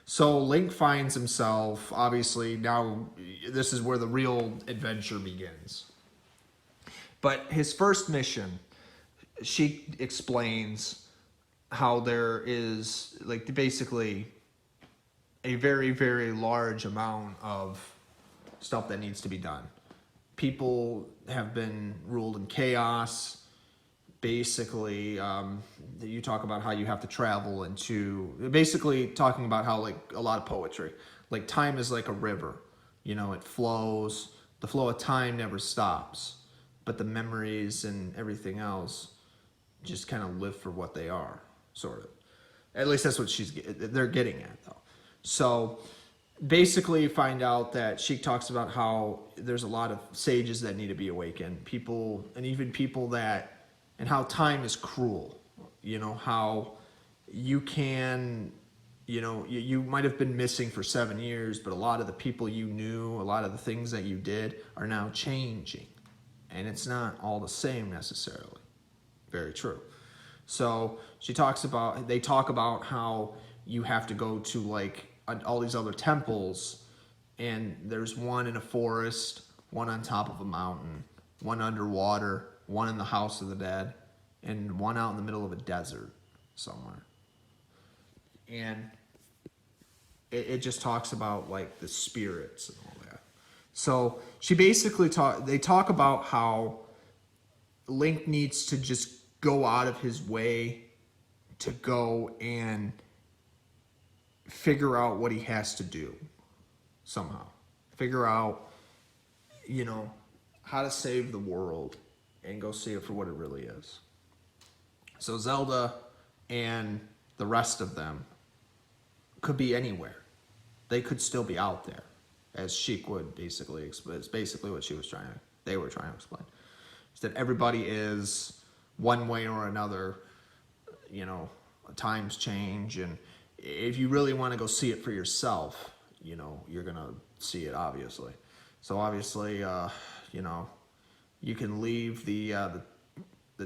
So Link finds himself, obviously, now this is where the real adventure begins. But his first mission, she explains how there is, like, basically a very, very large amount of stuff that needs to be done. People have been ruled in chaos. Basically, you talk about how you have to travel into, basically talking about how, like, a lot of poetry. Like, time is like a river. It flows. The flow of time never stops. But the memories and everything else just kind of live for what they are, sort of. At least that's what they're getting at, though. So basically you find out that Sheik talks about how there's a lot of sages that need to be awakened. People, and even people that, and how time is cruel. How you can, you might have been missing for 7 years, but a lot of the people you knew, a lot of the things that you did are now changing. And it's not all the same necessarily. Very true. So they talk about how you have to go to, like, all these other temples, and there's one in a forest, one on top of a mountain, one underwater, one in the house of the dead, and one out in the middle of a desert somewhere. And it just talks about, like, the spirits and all that. So they talk about how Link needs to just go out of his way to go and figure out what he has to do somehow. Figure out, how to save the world and go see it for what it really is. So Zelda and the rest of them could be anywhere. They could still be out there, as Sheik would basically explain. It's basically what they were trying to explain. Is that everybody is one way or another, times change, and if you really want to go see it for yourself, you're going to see it, obviously. So obviously, you can leave the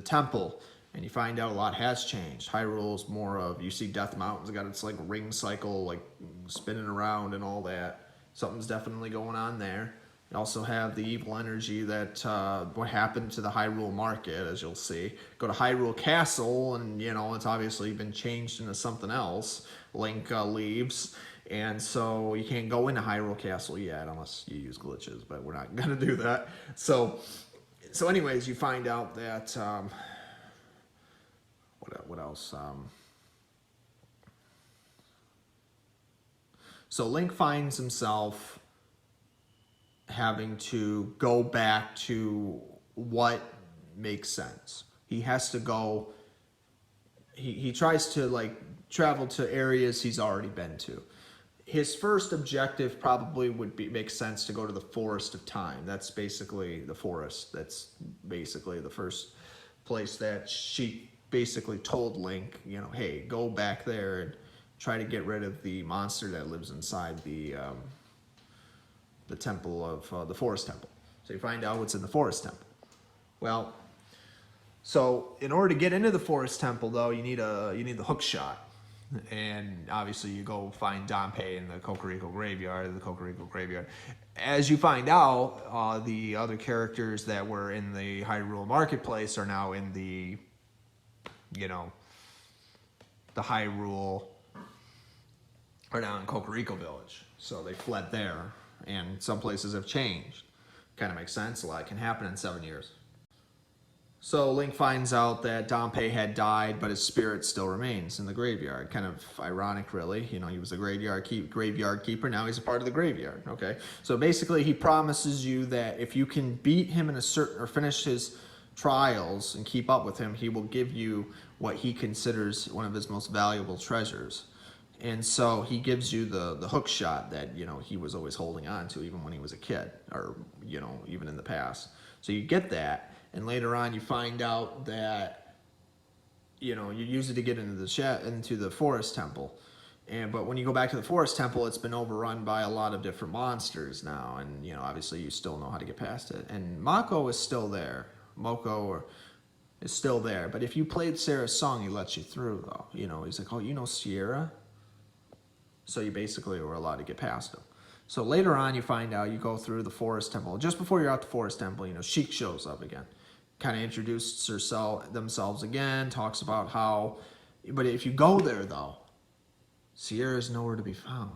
temple and you find out a lot has changed. Hyrule's more of, you see Death Mountain's got its, like, ring cycle, like, spinning around and all that. Something's definitely going on there. You also have the evil energy that, what happened to the Hyrule Market, as you'll see. Go to Hyrule Castle, and, it's obviously been changed into something else. Link leaves, and so you can't go into Hyrule Castle yet, unless you use glitches, but we're not going to do that. So anyways, you find out that, what else? So Link finds himself having to go back to what makes sense. He has to go, he tries to, like, travel to areas he's already been to. His first objective probably would make sense to go to the Forest of Time. That's basically the forest. That's basically the first place that she basically told Link, hey, go back there and try to get rid of the monster that lives inside the temple of the Forest Temple. So you find out what's in the Forest Temple. Well, so in order to get into the Forest Temple, though, you need the hook shot. And obviously you go find Dampé in the Kokoriko Graveyard. As you find out, the other characters that were in the Hyrule Marketplace are now in the Hyrule, are now in Kokoriko Village. So they fled there, and some places have changed. Kind of makes sense. A lot can happen in 7 years. So Link finds out that Dampé had died, but his spirit still remains in the graveyard. Kind of ironic, really. He was a graveyard keeper. Now he's a part of the graveyard. Okay. So basically, he promises you that if you can beat him in a certain, or finish his trials and keep up with him, he will give you what he considers one of his most valuable treasures. And so he gives you the hook shot that, you know, he was always holding on to even when he was a kid, or, you know, even in the past. So you get that, and later on you find out that, you know, you use it to get into the forest temple. But when you go back to the forest temple, it's been overrun by a lot of different monsters now, and, you know, obviously you still know how to get past it. And Mako is still there. Is still there. But if you played Sarah's song, he lets you through, though. You know, he's like, oh, you know Sierra? So you basically were allowed to get past him. So later on, you find out, you go through the forest temple. Just before you're out the forest temple, you know, Sheik shows up again. Kind of introduces themselves again, talks about how... But if you go there, though, Sierra's nowhere to be found.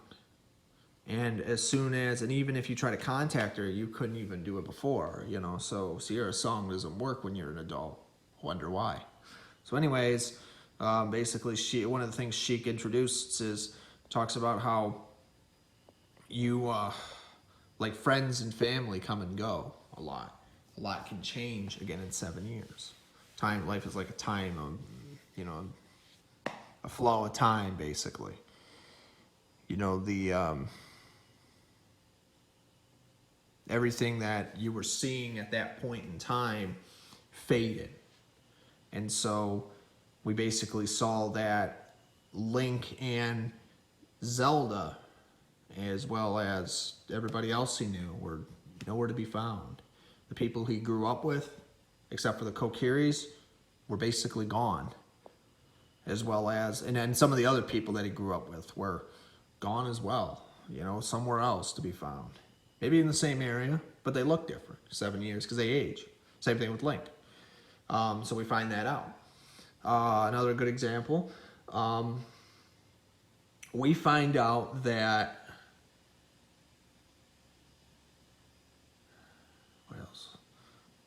And and even if you try to contact her, you couldn't even do it before, you know. So Sierra's song doesn't work when you're an adult. Wonder why. So anyways, basically, one of the things Sheik introduced talks about how you, like, friends and family come and go a lot. A lot can change again in 7 years. Life is like a time of, you know, a flow of time, basically. You know, everything that you were seeing at that point in time faded. And so we basically saw that Link and Zelda, as well as everybody else he knew, were nowhere to be found. The people he grew up with, except for the Kokiris, were basically gone. As well as, and then some of the other people that he grew up with were gone as well, you know, somewhere else to be found. Maybe in the same area, but they look different. 7 years, because they age. Same thing with Link. So we find that out. Another good example, we find out that...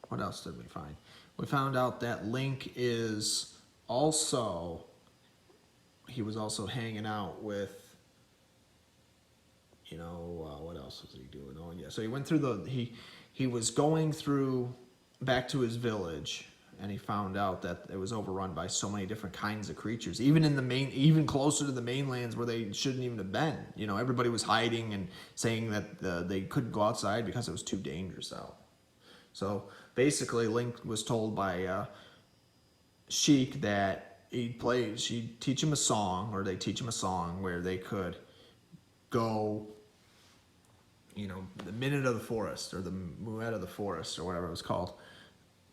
What else did we find? We found out that Link is also... He was also hanging out with... You know, what else was he doing? Oh, yeah. So he went through he was going through back to his village, and he found out that it was overrun by so many different kinds of creatures, even closer to the mainlands where they shouldn't even have been. You know, everybody was hiding and saying that they couldn't go outside because it was too dangerous out. So basically, Link was told by Sheik that she'd teach him a song, or they teach him a song where they could go, you know, the Minute of the Forest, or the Muet of the Forest, or whatever it was called.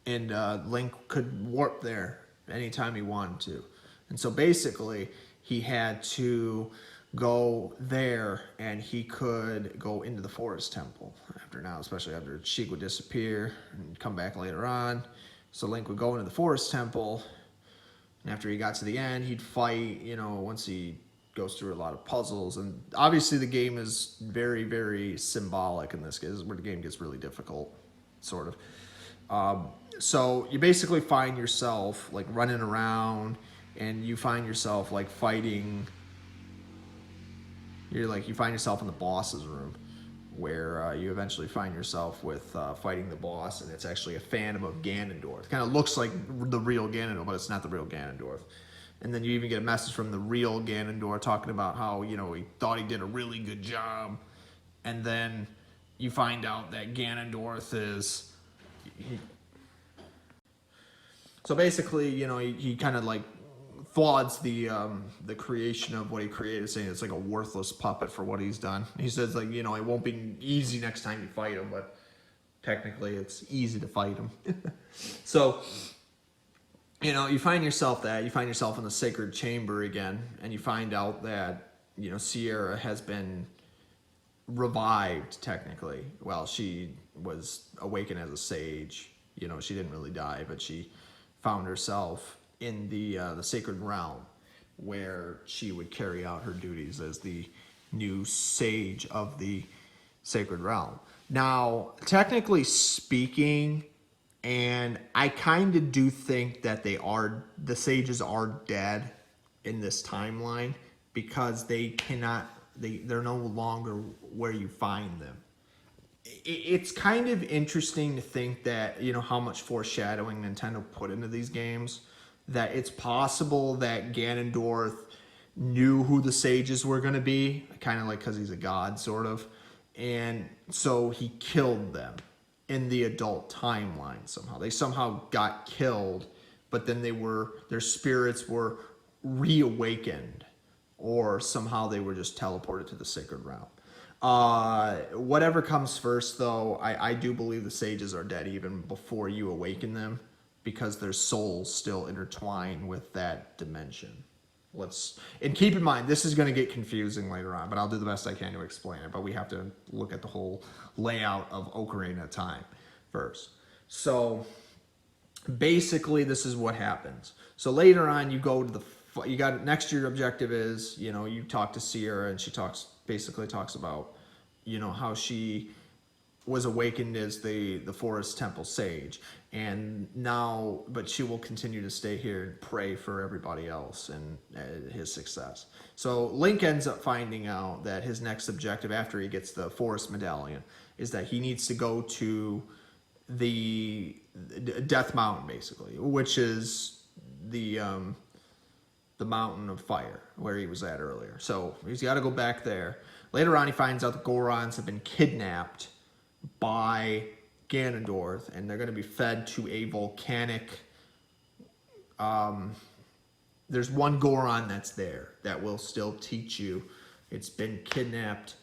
And Link could warp there anytime he wanted to. And so basically, he had to go there, and he could go into the Forest Temple especially after Sheik would disappear and come back later on. So Link would go into the Forest Temple, and after he got to the end, he'd fight, you know, once he goes through a lot of puzzles. And obviously the game is very, very symbolic in this. This is where the game gets really difficult, sort of. So you basically find yourself like running around, and you find yourself like fighting. You find yourself in the boss's room, where you eventually find yourself with fighting the boss, and it's actually a phantom of Ganondorf. It kind of looks like the real Ganondorf, but it's not the real Ganondorf. And then you even get a message from the real Ganondorf talking about how, you know, he thought he did a really good job. And then you find out that Ganondorf is... So basically, you know, he kind of like flauds the creation of what he created, saying it's like a worthless puppet for what he's done. He says, like, you know, it won't be easy next time you fight him, but technically it's easy to fight him. So... You know, you find yourself in the sacred chamber again, and you find out that, you know, Sierra has been revived, technically. Well, she was awakened as a sage. You know, she didn't really die, but she found herself in the sacred realm, where she would carry out her duties as the new sage of the sacred realm. Now, technically speaking... And I kind of do think that the sages are dead in this timeline, because they're no longer where you find them. it's kind of interesting to think that, you know, how much foreshadowing Nintendo put into these games. That it's possible that Ganondorf knew who the sages were going to be, kind of like because he's a god, sort of. And so he killed them in the adult timeline somehow. They somehow got killed, but then their spirits were reawakened, or somehow they were just teleported to the sacred realm. Whatever comes first, though, I do believe the sages are dead even before you awaken them, because their souls still intertwine with that dimension. And keep in mind, this is going to get confusing later on, but I'll do the best I can to explain it. But we have to look at the whole layout of Ocarina of Time first. So basically, this is what happens. So later on, you go to next year objective is, you know, you talk to Sierra, and she basically talks about, you know, how she was awakened as the forest temple sage, and now, but she will continue to stay here and pray for everybody else and his success. So Link ends up finding out that his next objective after he gets the forest medallion is that he needs to go to the Death Mountain, basically, which is the Mountain of Fire where he was at earlier. So he's got to go back there. Later on, he finds out the Gorons have been kidnapped by Ganondorf, and they're going to be fed to a volcanic. There's one Goron that's there that will still teach you. It's been kidnapped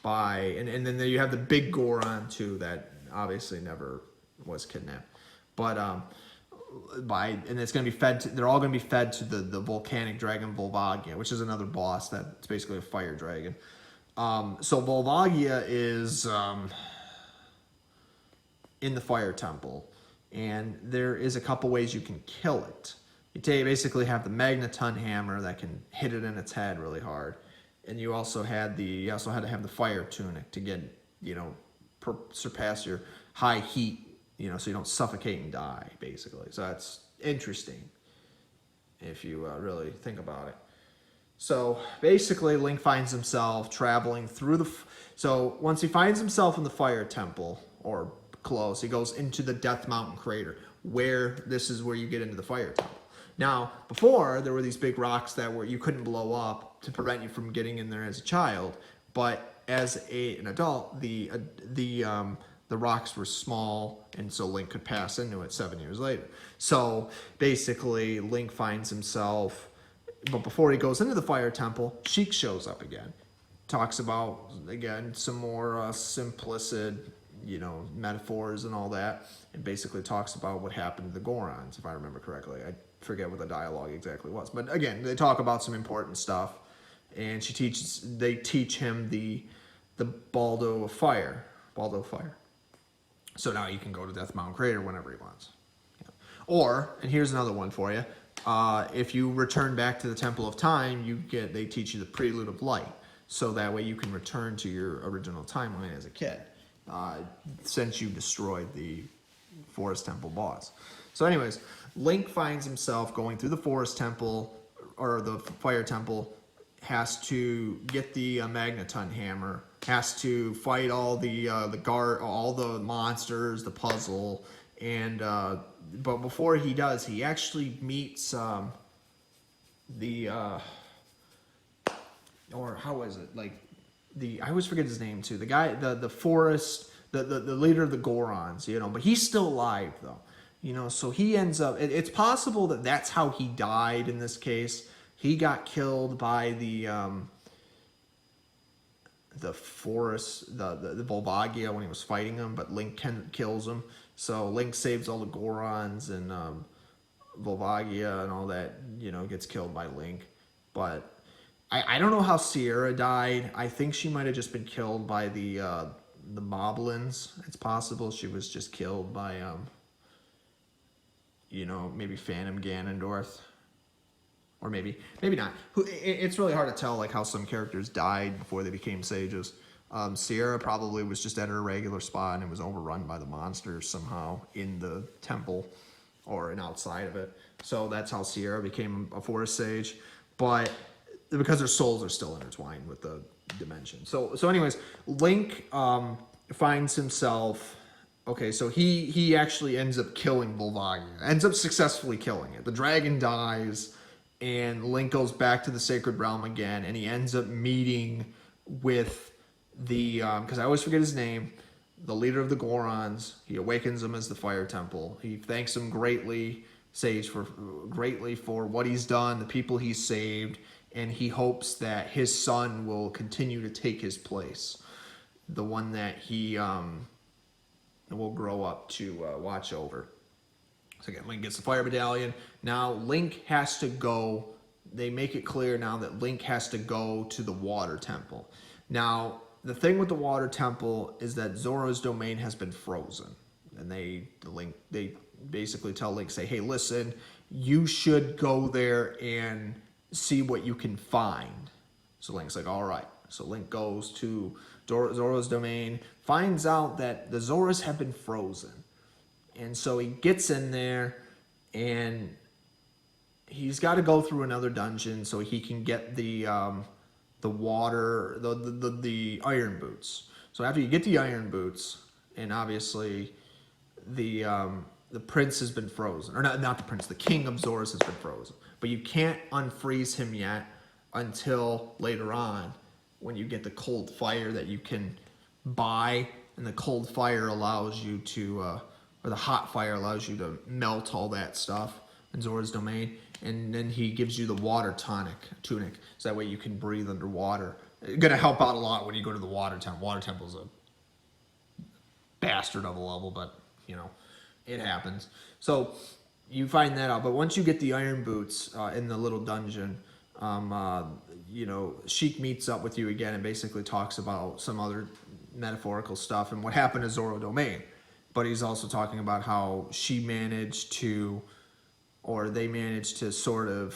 by, and then you have the big Goron too that obviously never was kidnapped, but and it's going to be fed to, they're all going to be fed to the volcanic dragon Volvagia, which is another boss that's basically a fire dragon. So Volvagia is in the fire temple, and there is a couple ways you can kill it. You basically have the Magneton hammer that can hit it in its head really hard, and you also had to have the fire tunic to get, you know, surpass your high heat, you know, so you don't suffocate and die, basically. So that's interesting if you really think about it. So basically, Link finds himself traveling through so once he finds himself in the fire temple, or close, he goes into the Death Mountain crater, where this is where you get into the fire temple. Now, before, there were these big rocks that you couldn't blow up to prevent you from getting in there as a child, but as an adult, the rocks were small, and so Link could pass into it 7 years later. So basically, Link finds himself, but before he goes into the fire temple, Sheik shows up again. Talks about, again, some more simplistic, you know, metaphors and all that, and basically talks about what happened to the Gorons, if I remember correctly. I forget what the dialogue exactly was, but again, they talk about some important stuff, and they teach him the Baldo of Fire. So now you can go to Death Mountain Crater whenever he wants. Yeah. Or, and here's another one for you, if you return back to the Temple of Time, they teach you the Prelude of Light, so that way you can return to your original timeline as a kid, since you destroyed the Forest Temple boss. So anyways, Link finds himself going through the Forest Temple, or the Fire Temple, has to get the Magneton hammer, has to fight all all the monsters, the puzzle, and but before he does, he actually meets or how is it, like, I always forget his name too. The guy, the forest, the leader of the Gorons, you know, but he's still alive though, you know. So he ends up. It's possible that that's how he died in this case. He got killed by the forest, the Volvagia when he was fighting him, but Link kills him. So Link saves all the Gorons, and Volvagia and all that, you know, gets killed by Link. But I don't know how Sierra died. I think she might have just been killed by the Moblins. It's possible she was just killed by you know, maybe Phantom Ganondorf. Or maybe not. It's really hard to tell, like, how some characters died before they became sages. Sierra probably was just at her regular spot, and it was overrun by the monsters somehow in the temple or outside of it. So that's how Sierra became a forest sage. But because their souls are still intertwined with the dimension. So anyways, Link finds himself. Okay, so he actually ends up killing Volvagia. Ends up successfully killing it. The dragon dies, and Link goes back to the Sacred Realm again, and he ends up meeting with the because I always forget his name, the leader of the Gorons. He awakens him as the Fire Temple. He thanks him greatly, says for greatly for what he's done, the people he's saved, and he hopes that his son will continue to take his place, the one that he will grow up to watch over. So again, Link gets the Fire Medallion. Now Link has to go. They make it clear now that Link has to go to the Water Temple. Now, the thing with the Water Temple is that Zora's domain has been frozen, and they basically tell Link, say, "Hey, listen, you should go there and see what you can find." So Link's like, "All right." So Link goes to Zora's domain, finds out that the Zoras have been frozen, and so he gets in there, and he's got to go through another dungeon so he can get the water, the iron boots. So after you get the iron boots, and obviously the prince has been frozen, or not the prince, the king of Zoras has been frozen, but you can't unfreeze him yet until later on when you get the cold fire that you can buy, and the cold fire allows you to, or the hot fire allows you to melt all that stuff in Zora's domain. And then he gives you the water tunic, so that way you can breathe underwater. It's gonna help out a lot when you go to the Water Temple. Water Temple's a bastard of a level, but you know, it happens. So you find that out. But once you get the iron boots in the little dungeon, you know, Sheik meets up with you again and basically talks about some other metaphorical stuff and what happened to Zora domain. But he's also talking about how she managed to, or they managed to sort of,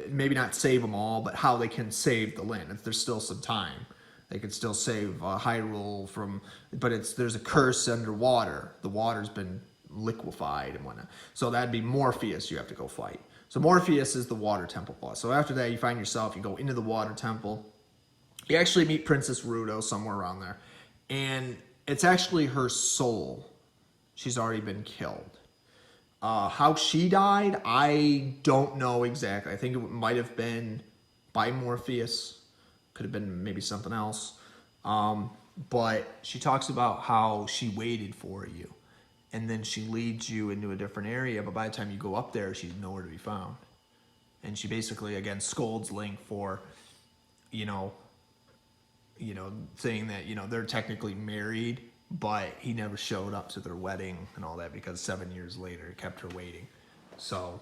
maybe not save them all, but how they can save the land. If there's still some time, they could still save Hyrule from, but there's a curse underwater. The water's been liquefied and whatnot. So that'd be Morpheus you have to go fight. So Morpheus is the Water Temple boss. So after that, you find yourself, you go into the Water Temple. You actually meet Princess Ruto somewhere around there. And it's actually her soul. She's already been killed. How she died, I don't know exactly. I think it might have been by Morpheus. Could have been maybe something else. But she talks about how she waited for you. And then she leads you into a different area. But by the time you go up there, she's nowhere to be found. And she basically, again, scolds Link for, you know, saying that, you know, they're technically married, but he never showed up to their wedding and all that because 7 years later it kept her waiting. So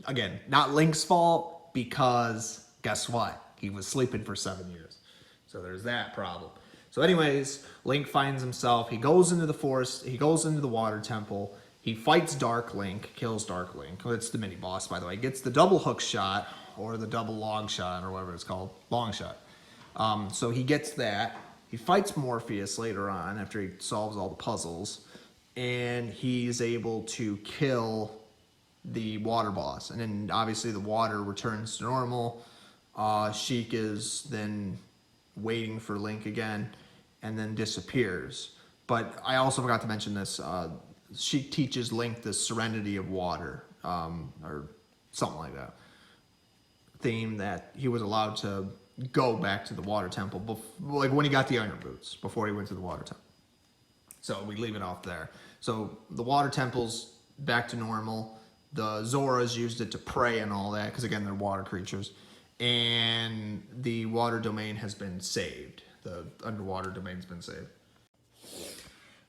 again, not Link's fault, because guess what? He was sleeping for 7 years. So there's that problem. So anyways, Link finds himself, he goes into the forest, he goes into the Water Temple, he fights Dark Link, kills Dark Link. It's the mini boss, by the way. Gets the double hook shot, or the double long shot, or whatever it's called, long shot. So he gets that. He fights Morpheus later on after he solves all the puzzles, and he's able to kill the water boss. And then obviously the water returns to normal. Sheik is then waiting for Link again, and then disappears. But I also forgot to mention this. Sheik teaches Link the serenity of water, or something like that. Theme that he was allowed to go back to the Water Temple, like when he got the Iron Boots, before he went to the Water Temple. So we leave it off there. So the Water Temple's back to normal. The Zoras used it to pray and all that, because again, they're water creatures. And the water domain has been saved. The underwater domain's been saved.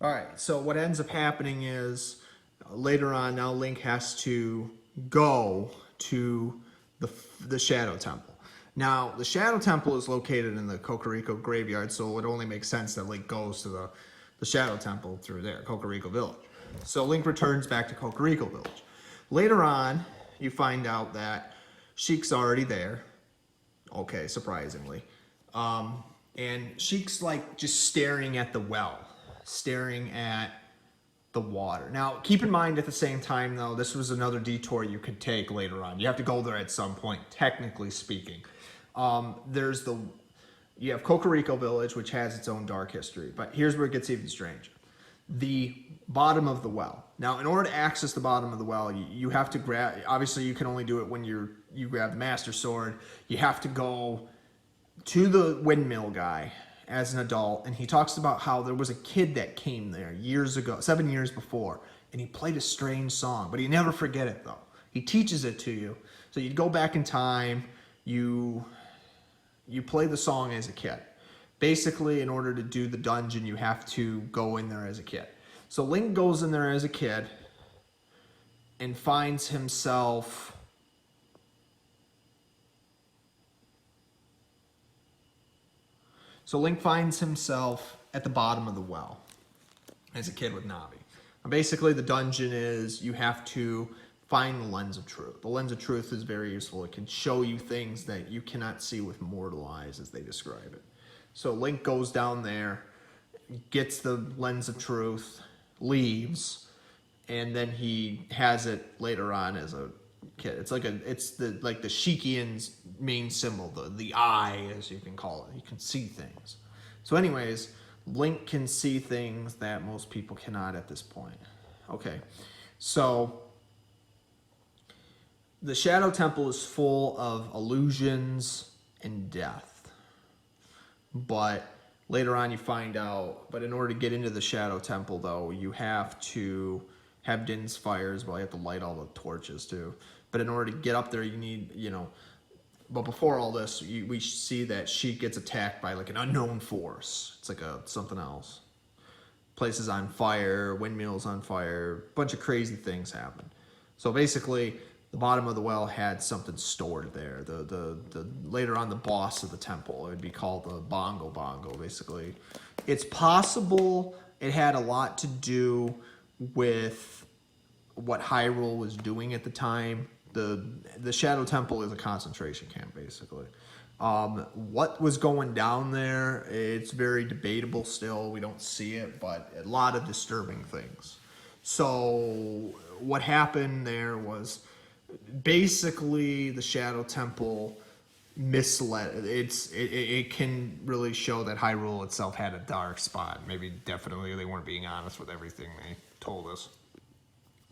All right, so what ends up happening is later on, now Link has to go to the Shadow Temple. Now, the Shadow Temple is located in the Kokoriko graveyard, so it only makes sense that Link goes to the Shadow Temple through there, Kokoriko Village. So Link returns back to Kokoriko Village. Later on, you find out that Sheik's already there. Okay, surprisingly. And Sheik's like just staring at the well, staring at the water. Now, keep in mind at the same time, though, this was another detour you could take later on. You have to go there at some point, technically speaking. There's you have Cocorico Village, which has its own dark history. But here's where it gets even stranger. The bottom of the well. Now, in order to access the bottom of the well, you have to grab, obviously you can only do it when you grab the Master Sword. You have to go to the windmill guy as an adult, and he talks about how there was a kid that came there years ago, 7 years before, and he played a strange song, but you never forget it though. He teaches it to you. So you go back in time, you play the song as a kid. Basically, in order to do the dungeon, you have to go in there as a kid. So Link goes in there as a kid and finds himself at the bottom of the well as a kid with Navi. And basically, the dungeon is you have to find the Lens of Truth. The Lens of Truth is very useful. It can show you things that you cannot see with mortal eyes, as they describe it. So Link goes down there, gets the Lens of Truth, leaves, and then he has it later on as a kid. It's like the Shikian's main symbol, the eye, as you can call it. You can see things. So anyways, Link can see things that most people cannot at this point. Okay, so the Shadow Temple is full of illusions and death. But later on you find out, but in order to get into the Shadow Temple though, you have to have Din's fires, well you have to light all the torches too. But in order to get up there you need, but before all this, we see that she gets attacked by like an unknown force. It's like something else. Places on fire, windmills on fire, a bunch of crazy things happen. So basically, the bottom of the well had something stored there. The later on, the boss of the temple, it would be called the Bongo Bongo, basically. It's possible it had a lot to do with what Hyrule was doing at the time. The Shadow Temple is a concentration camp, basically. What was going down there, it's very debatable still. We don't see it, but a lot of disturbing things. So what happened there was basically the Shadow Temple misled. It can really show that Hyrule itself had a dark spot. Maybe definitely they weren't being honest with everything they told us.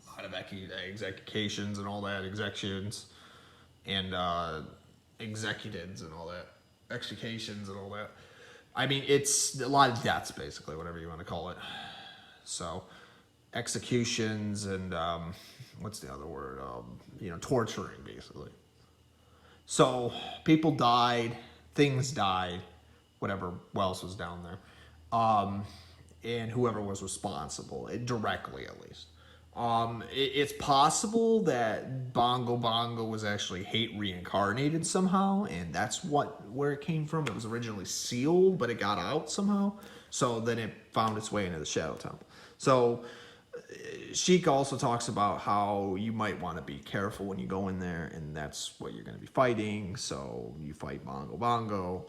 A lot of executions and all that, executions and executives and all that, executions and all that. I mean, it's a lot of deaths, basically, whatever you want to call it. So executions and what's the other word? Torturing, basically. So people died, things died, whatever else was down there, and whoever was responsible, directly at least. It's possible that Bongo Bongo was actually hate reincarnated somehow, and that's where it came from. It was originally sealed, but it got out somehow. So then it found its way into the Shadow Temple. So Sheik also talks about how you might want to be careful when you go in there, and that's what you're going to be fighting. So you fight Bongo Bongo.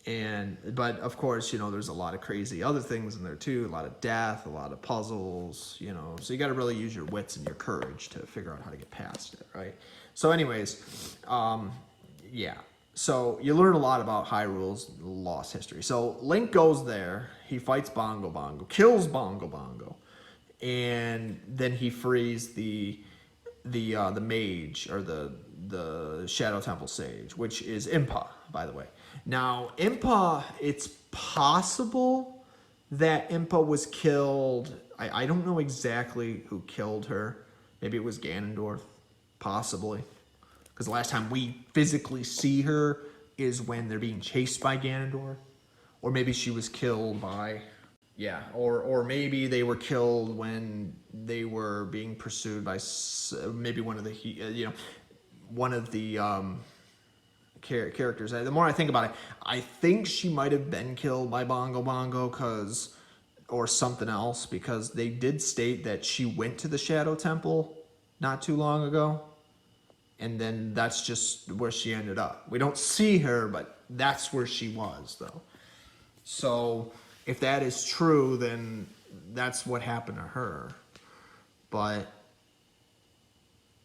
But of course, there's a lot of crazy other things in there too, a lot of death, a lot of puzzles, so you got to really use your wits and your courage to figure out how to get past it, right? So anyways, yeah. So you learn a lot about Hyrule's lost history. So Link goes there, he fights Bongo Bongo, kills Bongo Bongo, and then he frees the mage, or the Shadow Temple sage, which is Impa, by the way. Now, Impa, it's possible that Impa was killed. I don't know exactly who killed her. Maybe it was Ganondorf, possibly. Because the last time we physically see her is when they're being chased by Ganondorf. Or maybe she was killed by... Yeah, or maybe they were killed when they were being pursued by maybe one of the characters. The more I think about it, I think she might have been killed by Bongo Bongo or something else, because they did state that she went to the Shadow Temple not too long ago, and then that's just where she ended up. We don't see her, but that's where she was, though. So if that is true, then that's what happened to her. But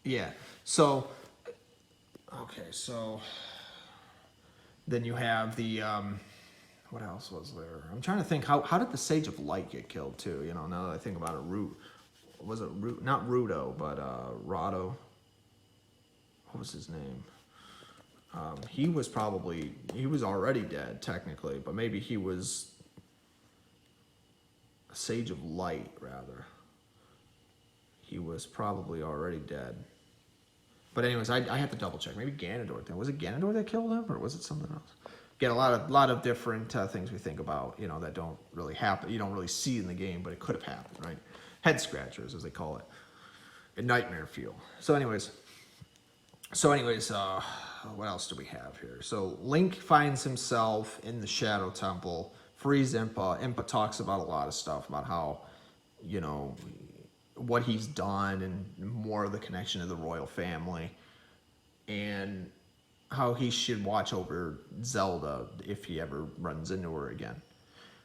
yeah, so okay, so then you have the what else was there? I'm trying to think, how did the Sage of Light get killed too? You know, now that I think about it, was it not Rudo, but Rado? What was his name? He was already dead technically, but maybe he was a Sage of Light rather. He was probably already dead. But anyways, I have to double check. Maybe Ganondorf. Was it Ganondorf that killed him, or was it something else? Again, a lot of different things we think about, you know, that don't really happen. You don't really see in the game, but it could have happened, right? Head scratchers, as they call it, and nightmare fuel. So, anyways, what else do we have here? So Link finds himself in the Shadow Temple, frees Impa. Impa talks about a lot of stuff about how, you know, what he's done and more of the connection to the royal family, and how he should watch over Zelda if he ever runs into her again.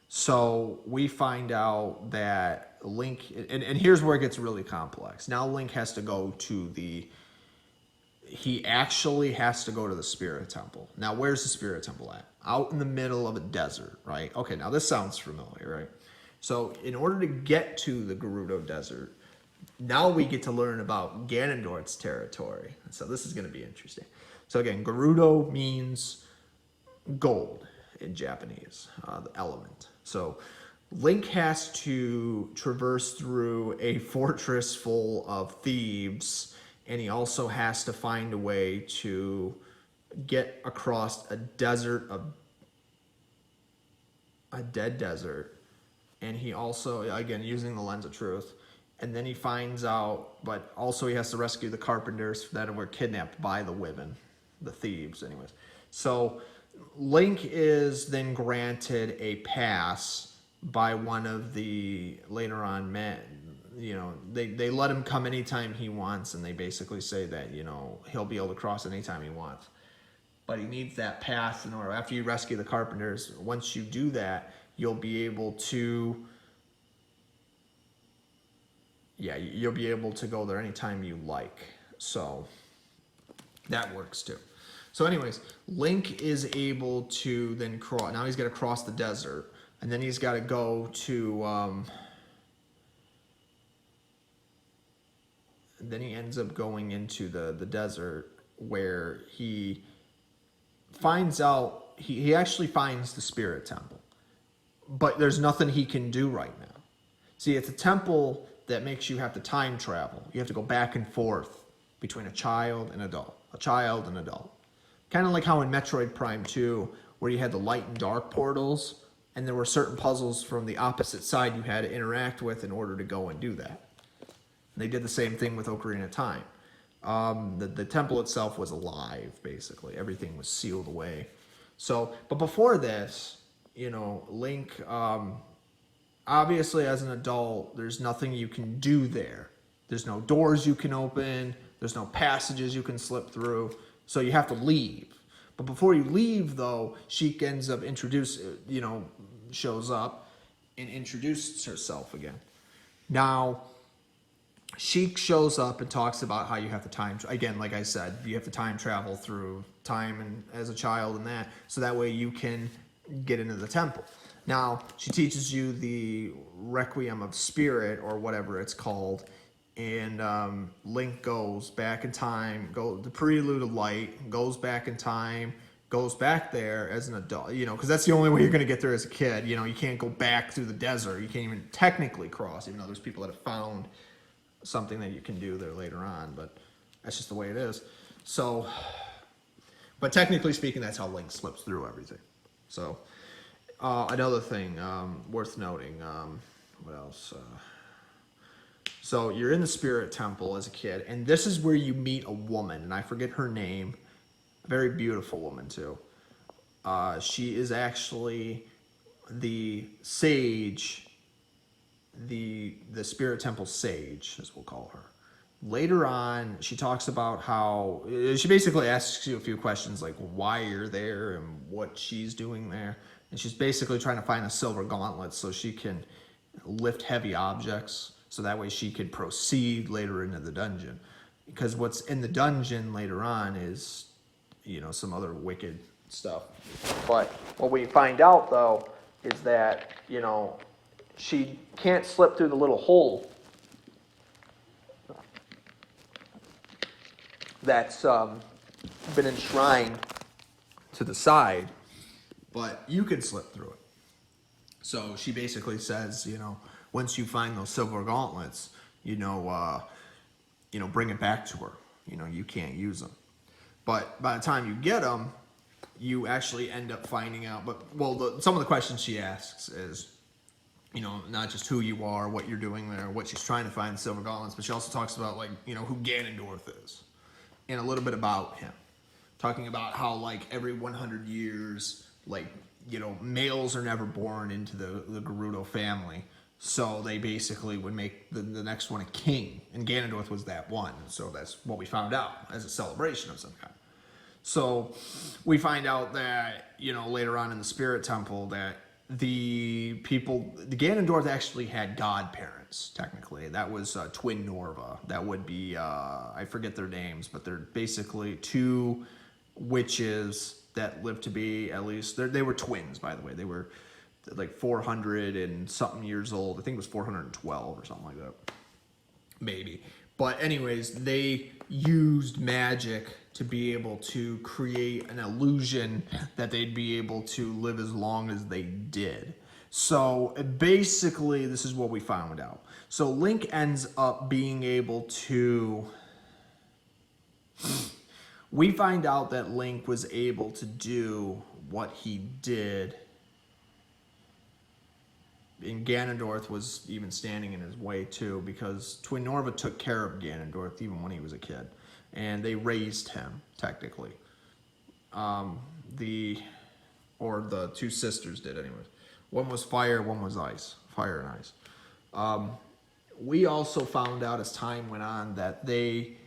So we find out that Link, and here's where it gets really complex. Now Link has to go to he actually has to go to the Spirit Temple. Now where's the Spirit Temple at? Out in the middle of a desert, right? Okay, now this sounds familiar, right? So in order to get to the Gerudo Desert, now we get to learn about Ganondorf's territory. So this is going to be interesting. So again, Gerudo means gold in Japanese, the element. So Link has to traverse through a fortress full of thieves, and he also has to find a way to get across a dead desert. And he also, again, using the lens of truth, and then he finds out, but also he has to rescue the carpenters that were kidnapped by the women, the thieves, anyways. So Link is then granted a pass by one of the later on men. You know, they let him come anytime he wants, and they basically say that, you know, he'll be able to cross anytime he wants. But he needs that pass in order. After you rescue the carpenters, once you do that, you'll be able to go there anytime you like. So that works too. So anyways, Link is able to then cross. Now he's got to cross the desert, and then he's got to go to. Then he ends up going into the desert, where he finds out he actually finds the Spirit Temple, but there's nothing he can do right now. See, it's a temple that makes you have to time travel. You have to go back and forth between a child and adult. Kind of like how in Metroid Prime 2, where you had the light and dark portals, and there were certain puzzles from the opposite side you had to interact with in order to go and do that. And they did the same thing with Ocarina of Time. The temple itself was alive, basically. Everything was sealed away. So, but before this, you know, Link, obviously as an adult, there's nothing you can do there. There's no doors you can open. There's no passages you can slip through. So you have to leave. But before you leave, though, Sheik ends up shows up and introduces herself again. Now, Sheik shows up and talks about how you have to time, again, like I said, you have to time travel through time and as a child and that, so that way you can get into the temple. Now, she teaches you the Requiem of Spirit, or whatever it's called, and Link goes back in time, the Prelude of Light, goes back in time, goes back there as an adult, you know, because that's the only way you're going to get there as a kid. You know, you can't go back through the desert. You can't even technically cross, even though there's people that have found something that you can do there later on, but that's just the way it is. So, but technically speaking, that's how Link slips through everything. So, another thing worth noting, what else? So you're in the Spirit Temple as a kid, and this is where you meet a woman, and I forget her name, a very beautiful woman too. She is actually the sage, the Spirit Temple sage, as we'll call her. Later on, she talks about how, she basically asks you a few questions like why you're there and what she's doing there. And she's basically trying to find a silver gauntlet so she can lift heavy objects, so that way she could proceed later into the dungeon. Because what's in the dungeon later on is, you know, some other wicked stuff. But what we find out, though, is that, you know, she can't slip through the little hole that's been enshrined to the side, but you can slip through it. So she basically says, you know, once you find those silver gauntlets, bring it back to her. You know, you can't use them. But by the time you get them, you actually end up finding out. Some of the questions she asks is, you know, not just who you are, what you're doing there, what she's trying to find, the silver gauntlets, but she also talks about, like, you know, who Ganondorf is, and a little bit about him. Talking about how, like, every 100 years, like, you know, males are never born into the Gerudo family. So they basically would make the next one a king. And Ganondorf was that one. So that's what we found out as a celebration of some kind. So we find out that, you know, later on in the Spirit Temple that the Ganondorf actually had godparents, technically. That was Twin Norva. That would be, I forget their names, but they're basically two witches that lived to be at least, they were twins, by the way. They were like 400 and something years old. I think it was 412 or something like that. Maybe. But anyways, they used magic to be able to create an illusion that they'd be able to live as long as they did. So basically, this is what we found out. So Link ends up being able to... We find out that Link was able to do what he did, and Ganondorf was even standing in his way too, because Twin Norva took care of Ganondorf even when he was a kid, and they raised him technically. The two sisters did, anyways. One was fire, one was ice, fire and ice. We also found out as time went on that they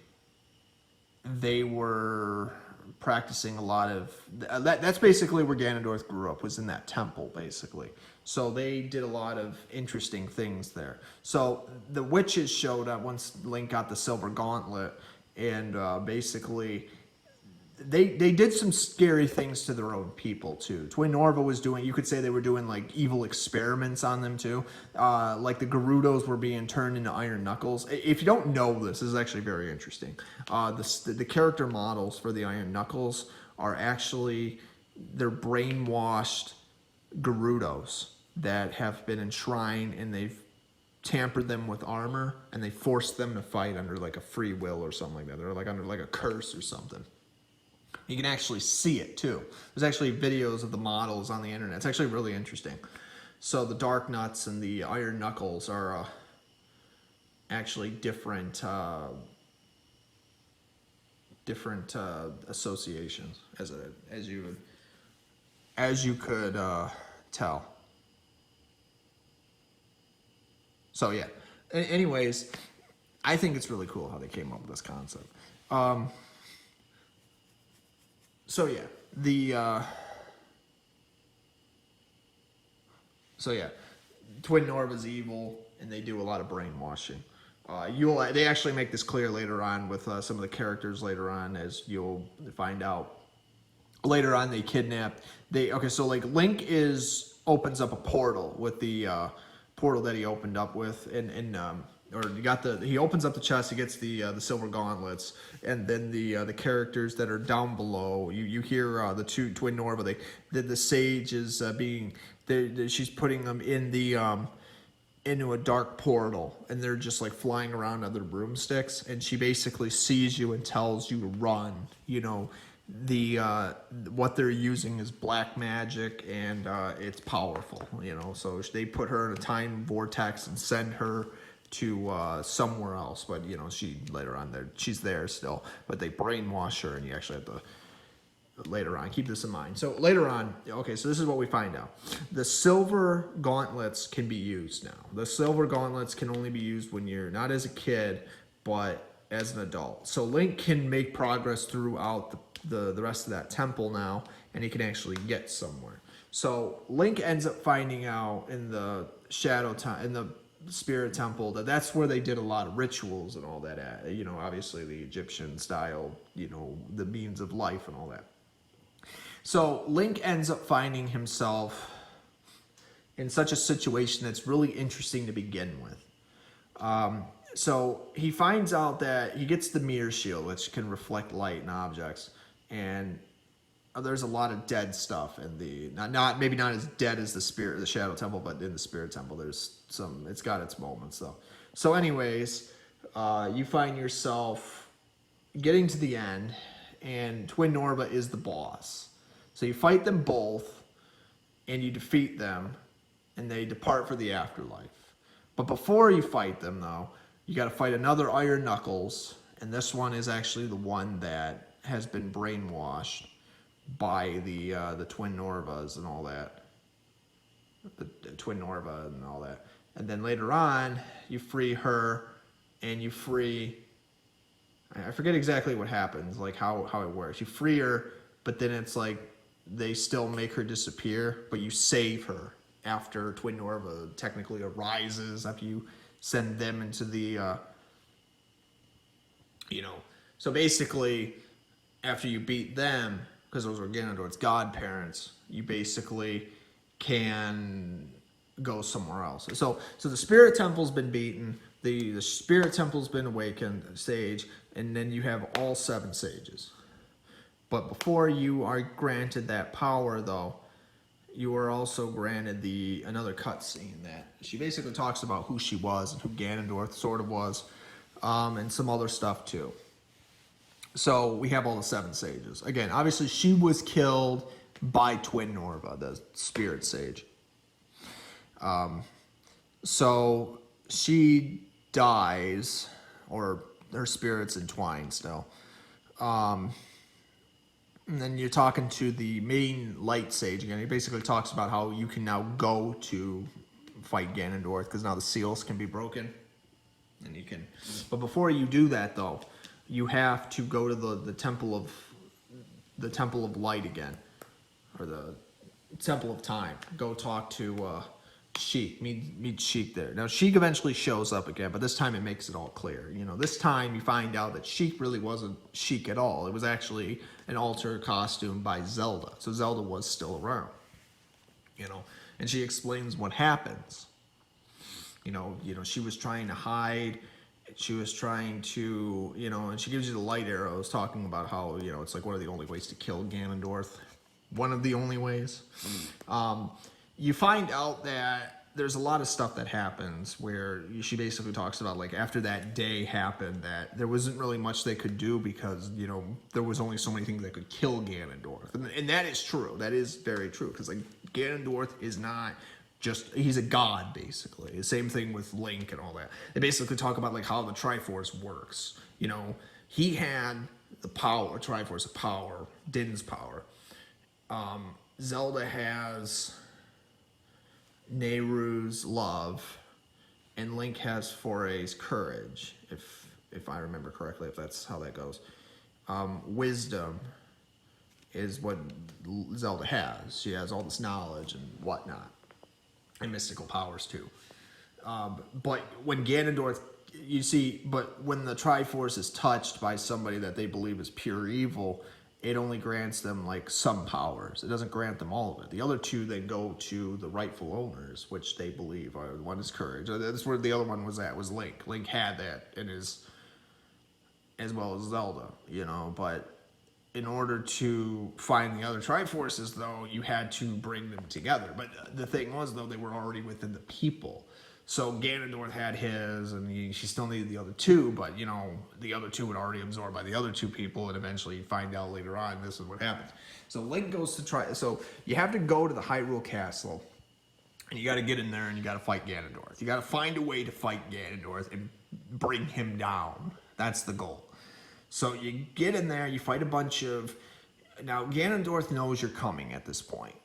were practicing a lot of... That's basically where Ganondorf grew up, was in that temple, basically. So they did a lot of interesting things there. So the witches showed up once Link got the silver gauntlet, and basically... They did some scary things to their own people, too. Twin Norva was doing... You could say they were doing, like, evil experiments on them, too. Like, the Gerudos were being turned into Iron Knuckles. If you don't know this is actually very interesting. The character models for the Iron Knuckles are actually... They're brainwashed Gerudos that have been enshrined, and they've tampered them with armor, and they forced them to fight under, like, a free will or something like that. They're, like, under, like, a curse or something. You can actually see it, too. There's actually videos of the models on the internet. It's actually really interesting. So the Dark Nuts and the Iron Knuckles are actually different associations, as you could tell. So yeah. Anyways, I think it's really cool how they came up with this concept. So yeah, Twin Norva's evil, and they do a lot of brainwashing. They actually make this clear later on with some of the characters later on, as you'll find out. Later on, they kidnap. So like Link opens up a portal with the portal that he opened up with, he opens up the chest, he gets the silver gauntlets, and then the characters that are down below, you hear the two Twin Norva, the sage is she's putting them in into a dark portal, and they're just like flying around on their broomsticks, and she basically sees you and tells you to run. You know, what they're using is black magic, and it's powerful, you know, so they put her in a time vortex and send her to somewhere else, but you know, she's there still, but they brainwash her, and you actually have to later on keep this in mind. So later on, okay, so this is what we find out. The silver gauntlets can be used now. The silver gauntlets can only be used when you're not as a kid, but as an adult. So Link can make progress throughout the rest of that temple now, and he can actually get somewhere. So Link ends up finding out in the in the Spirit Temple that's where they did a lot of rituals and all that. You know, obviously the Egyptian style, you know, the means of life and all that. So Link ends up finding himself in such a situation that's really interesting to begin with. So he finds out that he gets the mirror shield, which can reflect light and objects, and there's a lot of dead stuff in the not maybe not as dead as the Shadow Temple, but in the Spirit Temple there's some. It's got its moments though. So anyways, you find yourself getting to the end, and Twin Norva is the boss. So you fight them both, and you defeat them, and they depart for the afterlife. But before you fight them, though, you got to fight another Iron Knuckles, and this one is actually the one that has been brainwashed by the Twin Norvas and all that. The Twin Norva and all that. And then later on, you free her, and you free... I forget exactly what happens, like how it works. You free her, but then it's like they still make her disappear, but you save her after Twin Norva technically arises, after you send them into the, So basically, after you beat them, because those are Ganondorf's godparents, you basically can go somewhere else. So the Spirit Temple's been beaten, the Spirit Temple's been awakened, sage, and then you have all 7 sages. But before you are granted that power, though, you are also granted another cutscene that she basically talks about who she was and who Ganondorf sort of was, and some other stuff too. So we have all the 7 sages. Again, obviously she was killed by Twin Norva, the spirit sage. So she dies, or her spirit's entwined still. And then you're talking to the main light sage again. He basically talks about how you can now go to fight Ganondorf because now the seals can be broken, and you can. But before you do that, though, you have to go to the temple of light again, or the temple of time. Go talk to Sheik. Meet Sheik there. Now Sheik eventually shows up again, but this time it makes it all clear. This time you find out that Sheik really wasn't Sheik at all. It was actually an altered costume by Zelda. So Zelda was still around. And she explains what happens. She was trying to hide. She was trying to, and she gives you the light arrows, talking about how, it's like one of the only ways to kill Ganondorf. One of the only ways. You find out that there's a lot of stuff that happens where she basically talks about, like, after that day happened, that there wasn't really much they could do because, there was only so many things that could kill Ganondorf. And that is true. That is very true. Because, like, Ganondorf is not just, he's a god, basically. The same thing with Link and all that. They basically talk about, like, how the Triforce works. He had the power, Triforce of power, Din's power. Zelda has Nehru's love, and Link has Foray's courage, if I remember correctly, if that's how that goes. Wisdom is what Zelda has. She has all this knowledge and whatnot, and mystical powers too. But when Ganondorf, but when the Triforce is touched by somebody that they believe is pure evil, it only grants them, like, some powers. It doesn't grant them all of it. The other 2 then go to the rightful owners, which they believe are, one is courage. That's where the other one was at, was Link. Link had that in his, as well as Zelda, but in order to find the other Triforces, though, you had to bring them together. But the thing was, though, they were already within the people. So Ganondorf had his, and she still needed the other 2, but, the other 2 would already absorbed by the other 2 people, and eventually you find out later on this is what happens. So Link goes to try, so you have to go to the Hyrule Castle, and you got to get in there, and you got to fight Ganondorf. You got to find a way to fight Ganondorf and bring him down. That's the goal. So you get in there, you fight a bunch of... Now, Ganondorf knows you're coming at this point.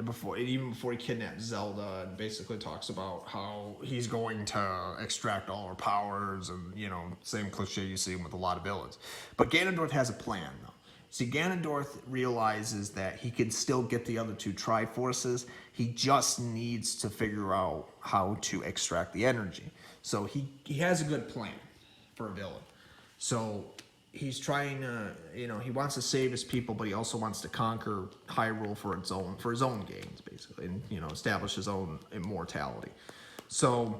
Before he kidnaps Zelda, and basically talks about how he's going to extract all her powers, and same cliche you see with a lot of villains. But Ganondorf has a plan, though. See, Ganondorf realizes that he can still get the other 2 Triforces. He just needs to figure out how to extract the energy. So he has a good plan for a villain. So he's trying to, he wants to save his people, but he also wants to conquer Hyrule for his own gains, basically, and establish his own immortality. So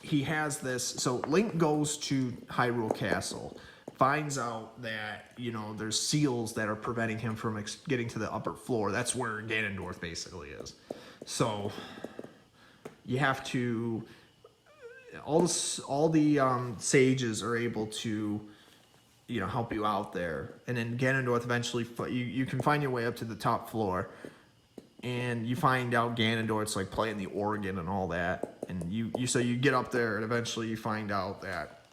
he has this. So Link goes to Hyrule Castle, finds out that there's seals that are preventing him from getting to the upper floor. That's where Ganondorf basically is. So you have to. All the sages are able to help you out there, and then Ganondorf eventually you can find your way up to the top floor, and you find out Ganondorf's like playing the organ and all that, and you get up there, and eventually you find out that,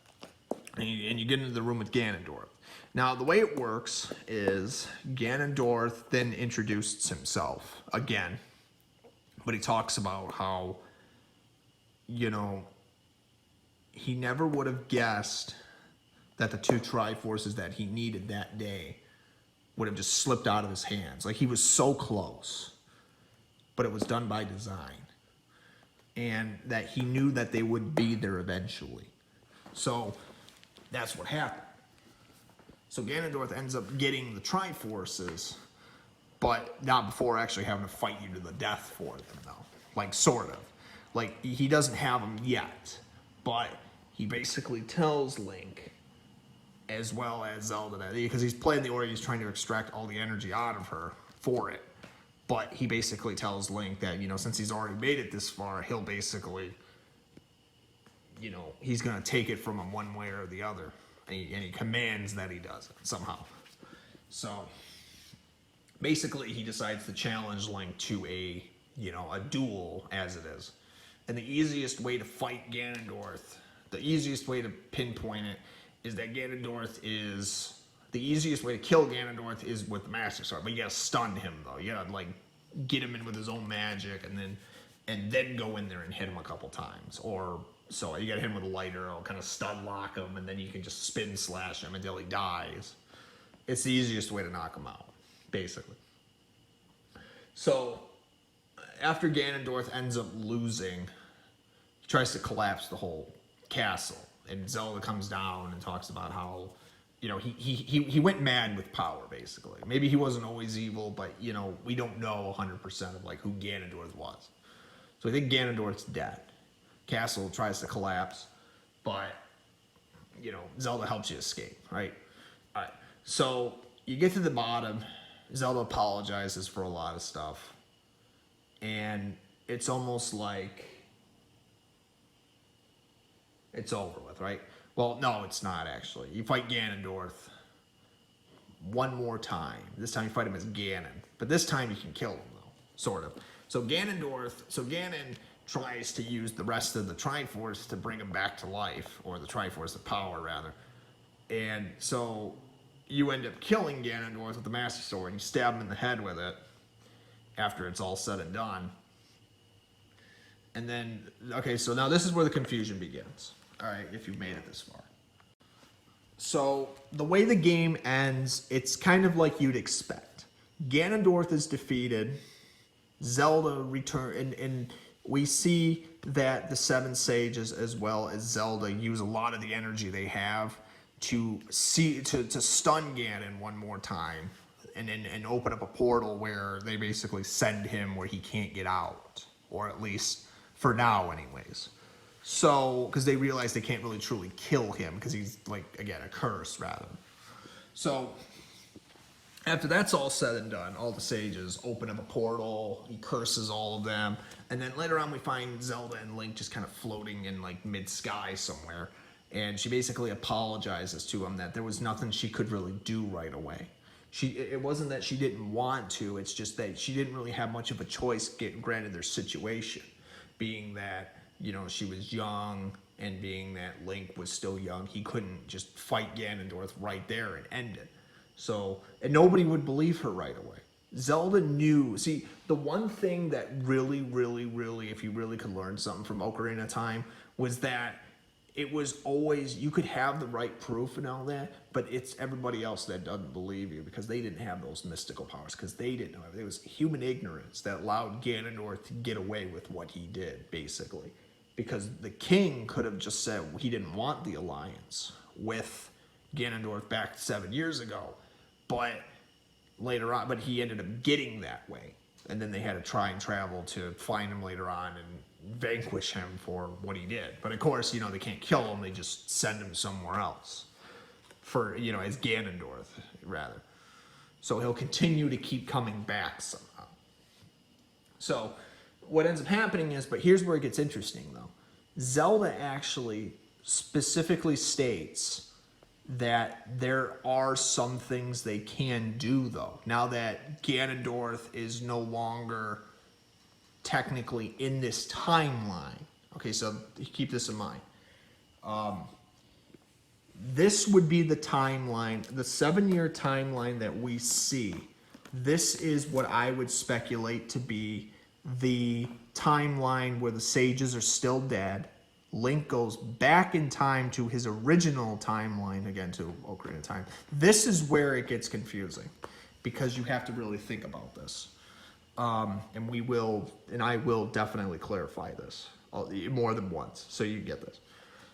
and you get into the room with Ganondorf. Now the way it works is Ganondorf then introduces himself again, but he talks about how he never would have guessed that the two Triforces that he needed that day would have just slipped out of his hands. Like, he was so close, but it was done by design. And that he knew that they would be there eventually. So, that's what happened. So Ganondorf ends up getting the Triforces, but not before actually having to fight you to the death for them, though. Like, sort of. Like, he doesn't have them yet, but he basically tells Link, as well as Zelda, that because he's playing the organ, he's trying to extract all the energy out of her for it. But he basically tells Link that, since he's already made it this far, he'll basically, he's going to take it from him one way or the other. And he commands that he does it somehow. So, basically, he decides to challenge Link to a duel, as it is. And the easiest way to fight Ganondorf, the easiest way to pinpoint it, is that the easiest way to kill Ganondorf is with the Master Sword, but you gotta stun him though. You gotta get him in with his own magic, and then go in there and hit him a couple times. Or so you gotta hit him with a light arrow, kind of stun lock him, and then you can just spin slash him until he dies. It's the easiest way to knock him out, basically. So after Ganondorf ends up losing, he tries to collapse the whole castle. And Zelda comes down and talks about how, he went mad with power, basically. Maybe he wasn't always evil, but, we don't know 100% of, who Ganondorf was. So I think Ganondorf's dead. Castle tries to collapse, but, Zelda helps you escape, right? All right. So you get to the bottom. Zelda apologizes for a lot of stuff. And it's almost like it's over with, right? Well, no, it's not, actually. You fight Ganondorf one more time. This time you fight him as Ganon. But this time you can kill him, though. Sort of. So Ganon tries to use the rest of the Triforce to bring him back to life. Or the Triforce of Power, rather. And so you end up killing Ganondorf with the Master Sword. And you stab him in the head with it after it's all said and done. And then, okay, so now this is where the confusion begins. All right, if you've made it this far. So the way the game ends, it's kind of like you'd expect. Ganondorf is defeated. Zelda return, and we see that the Seven Sages, as well as Zelda, use a lot of the energy they have to stun Ganon one more time, and open up a portal where they basically send him where he can't get out, or at least for now, anyways. So, because they realize they can't really truly kill him, because he's, again, a curse, rather. So, after that's all said and done, all the sages open up a portal, he curses all of them, and then later on we find Zelda and Link just kind of floating in, mid-sky somewhere, and she basically apologizes to him that there was nothing she could really do right away. It wasn't that she didn't want to, it's just that she didn't really have much of a choice, granted their situation, being that she was young, and being that Link was still young, he couldn't just fight Ganondorf right there and end it. So, and nobody would believe her right away. Zelda knew. See, the one thing that really, really, really, if you really could learn something from Ocarina of Time, was that it was always, you could have the right proof and all that, but it's everybody else that doesn't believe you, because they didn't have those mystical powers, because they didn't know. It was human ignorance that allowed Ganondorf to get away with what he did, basically. Because the king could have just said he didn't want the alliance with Ganondorf back 7 years ago, but later on, but he ended up getting that way, and then they had to try and travel to find him later on and vanquish him for what he did. But of course, you know, they can't kill him; they just send him somewhere else for, you know, as Ganondorf rather. So he'll continue to keep coming back somehow. So what ends up happening is, but here's where it gets interesting though. Zelda actually specifically states that there are some things they can do though. Now that Ganondorf is no longer technically in this timeline. Okay, so keep this in mind. This would be the timeline, the 7-year timeline that we see. This is what I would speculate to be the timeline where the sages are still dead. Link goes back in time to his original timeline, again to Ocarina of Time. This is where it gets confusing because you have to really think about this. And I will definitely clarify this more than once so you get this.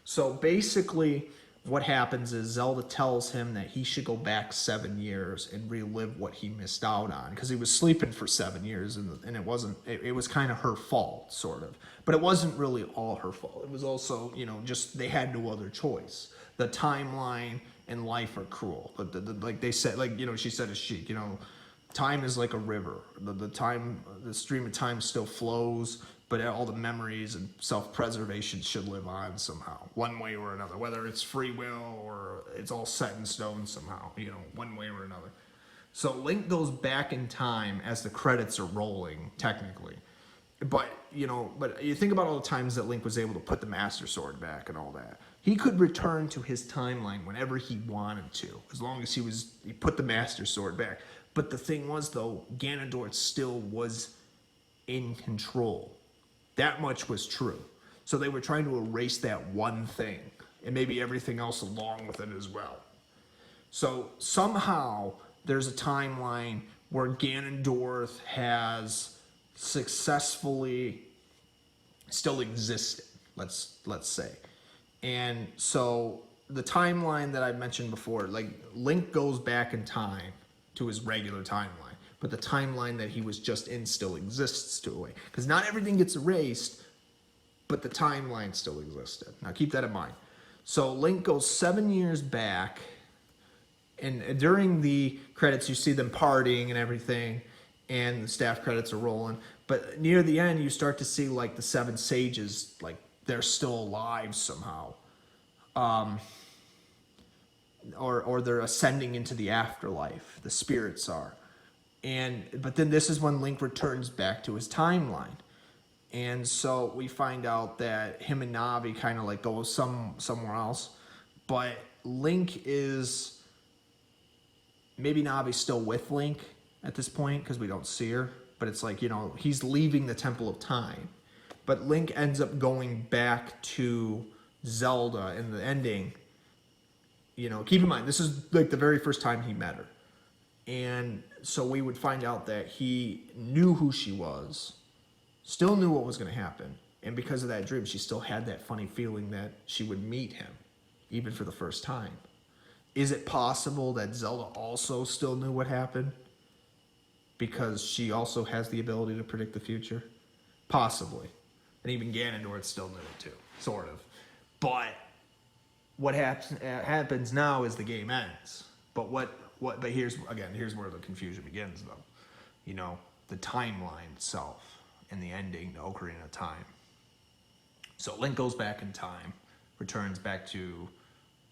So basically, what happens is Zelda tells him that he should go back 7 years and relive what he missed out on because he was sleeping for 7 years and it was kind of her fault, sort of. But it wasn't really all her fault. It was also, you know, just they had no other choice. The timeline and life are cruel. Like they said, like, you know, she said to Sheik, you know, time is like a river. The stream of time still flows, but all the memories and self-preservation should live on somehow, one way or another, whether it's free will or it's all set in stone somehow, you know, one way or another. So Link goes back in time as the credits are rolling, technically. But, you know, but you think about all the times that Link was able to put the Master Sword back and all that. He could return to his timeline whenever he wanted to, as long as he put the Master Sword back. But the thing was, though, Ganondorf still was in control. That much was true. So they were trying to erase that one thing, and maybe everything else along with it as well. So somehow there's a timeline where Ganondorf has successfully still existed, let's say. And so the timeline that I mentioned before, like Link goes back in time to his regular timeline, but the timeline that he was just in still exists to a way. Because not everything gets erased, but the timeline still existed. Now keep that in mind. So Link goes 7 years back, and during the credits you see them partying and everything, and the staff credits are rolling. But near the end you start to see like the 7 sages, like they're still alive somehow. Or they're ascending into the afterlife. The spirits are. But then this is when Link returns back to his timeline. And so we find out that him and Navi kind of like go somewhere else. But Link is... Maybe Navi's still with Link at this point because we don't see her. But it's like, you know, he's leaving the Temple of Time. But Link ends up going back to Zelda in the ending. You know, keep in mind, this is like the very first time he met her. And so we would find out that he knew who she was, still knew what was going to happen. And because of that dream, she still had that funny feeling that she would meet him, even for the first time. Is it possible that Zelda also still knew what happened? Because she also has the ability to predict the future? Possibly. And even Ganondorf still knew it too, sort of. But what happens now is the game ends. But here's where the confusion begins, though. You know, the timeline itself and the ending to Ocarina of Time. So Link goes back in time, returns back to,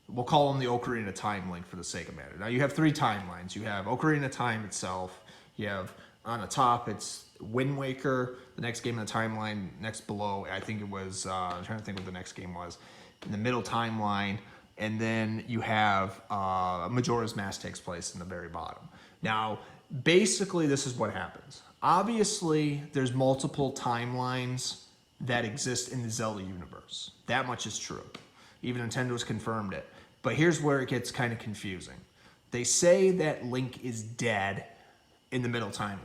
we'll call him the Ocarina of Time Link for the sake of matter. Now you have 3 timelines. You have Ocarina of Time itself. You have on the top, it's Wind Waker. The next game in the timeline, next below, I think it was, I'm trying to think what the next game was. In the middle timeline, and then you have Majora's Mask takes place in the very bottom. Now, basically, this is what happens. Obviously, there's multiple timelines that exist in the Zelda universe. That much is true. Even Nintendo's confirmed it. But here's where it gets kind of confusing. They say that Link is dead in the middle timeline.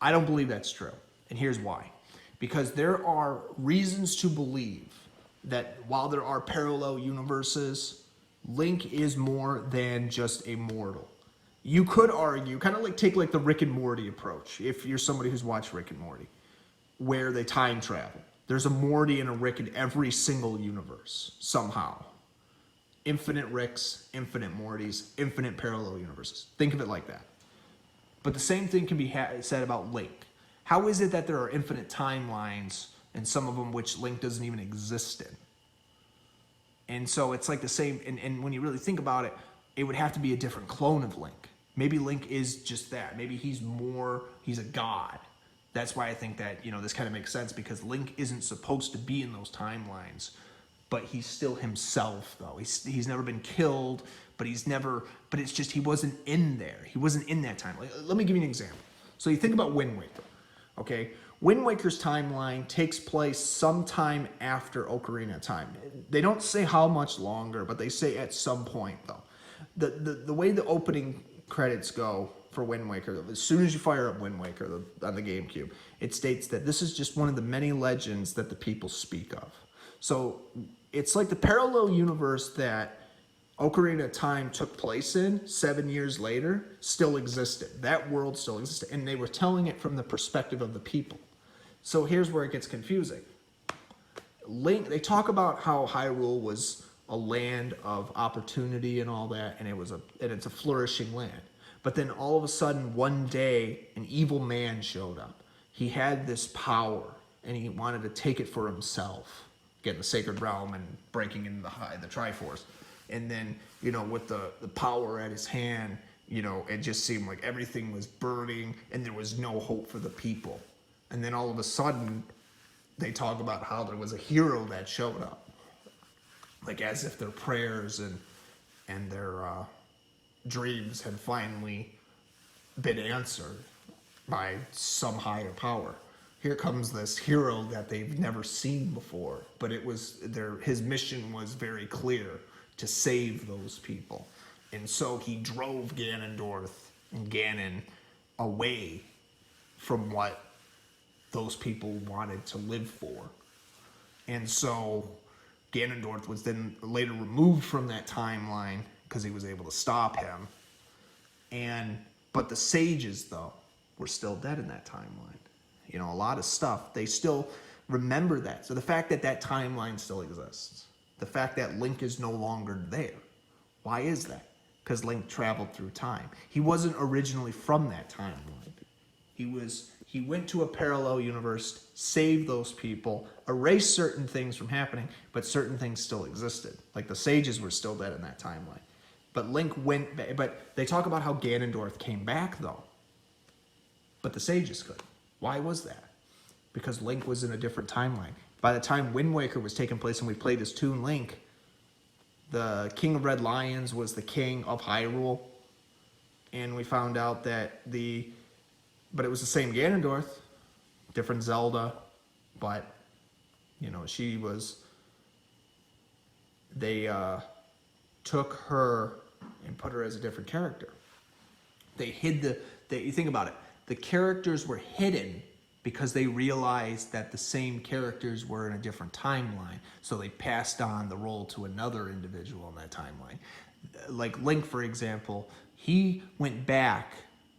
I don't believe that's true, and here's why. Because there are reasons to believe that while there are parallel universes, Link is more than just a mortal. You could argue, kind of like take like the Rick and Morty approach, if you're somebody who's watched Rick and Morty, where they time travel. There's a Morty and a Rick in every single universe, somehow. Infinite Ricks, infinite Mortys, infinite parallel universes. Think of it like that. But the same thing can be said about Link. How is it that there are infinite timelines, and some of them which Link doesn't even exist in? And so it's like the same, and when you really think about it, it would have to be a different clone of Link. Maybe Link is just that. Maybe he's a god. That's why I think that, this kind of makes sense, because Link isn't supposed to be in those timelines, but he's still himself, though. He's never been killed, but it's just he wasn't in there. He wasn't in that time. Let me give you an example. So you think about Wind Waker, okay? Wind Waker's timeline takes place sometime after Ocarina of Time. They don't say how much longer, but they say at some point, though. The way the opening credits go for Wind Waker, as soon as you fire up Wind Waker on the GameCube, it states that this is just one of the many legends that the people speak of. So it's like the parallel universe that Ocarina of Time took place in 7 years later still existed. That world still existed, and they were telling it from the perspective of the people. So here's where it gets confusing. Link, they talk about how Hyrule was a land of opportunity and all that, and it's a flourishing land. But then all of a sudden, one day, an evil man showed up. He had this power, and he wanted to take it for himself, getting the Sacred Realm and breaking into the Triforce. And then, with the power at his hand, it just seemed like everything was burning, and there was no hope for the people. And then all of a sudden, they talk about how there was a hero that showed up. Like as if their prayers and their dreams had finally been answered by some higher power. Here comes this hero that they've never seen before, but his mission was very clear, to save those people. And so he drove Ganondorf and Ganon away from what those people wanted to live for. And so Ganondorf was then later removed from that timeline because he was able to stop him. But the sages, though, were still dead in that timeline. A lot of stuff, they still remember that. So the fact that that timeline still exists, the fact that Link is no longer there, why is that? Because Link traveled through time. He wasn't originally from that timeline. He went to a parallel universe, saved those people, erased certain things from happening, but certain things still existed. Like the sages were still dead in that timeline. But Link went back. But they talk about how Ganondorf came back, though. But the sages couldn't. Why was that? Because Link was in a different timeline. By the time Wind Waker was taking place and we played as Toon Link, the King of Red Lions was the king of Hyrule. And we found out that but it was the same Ganondorf, different Zelda, but, they took her and put her as a different character. They hid you think about it, the characters were hidden because they realized that the same characters were in a different timeline. So they passed on the role to another individual in that timeline. Like Link, for example, he went back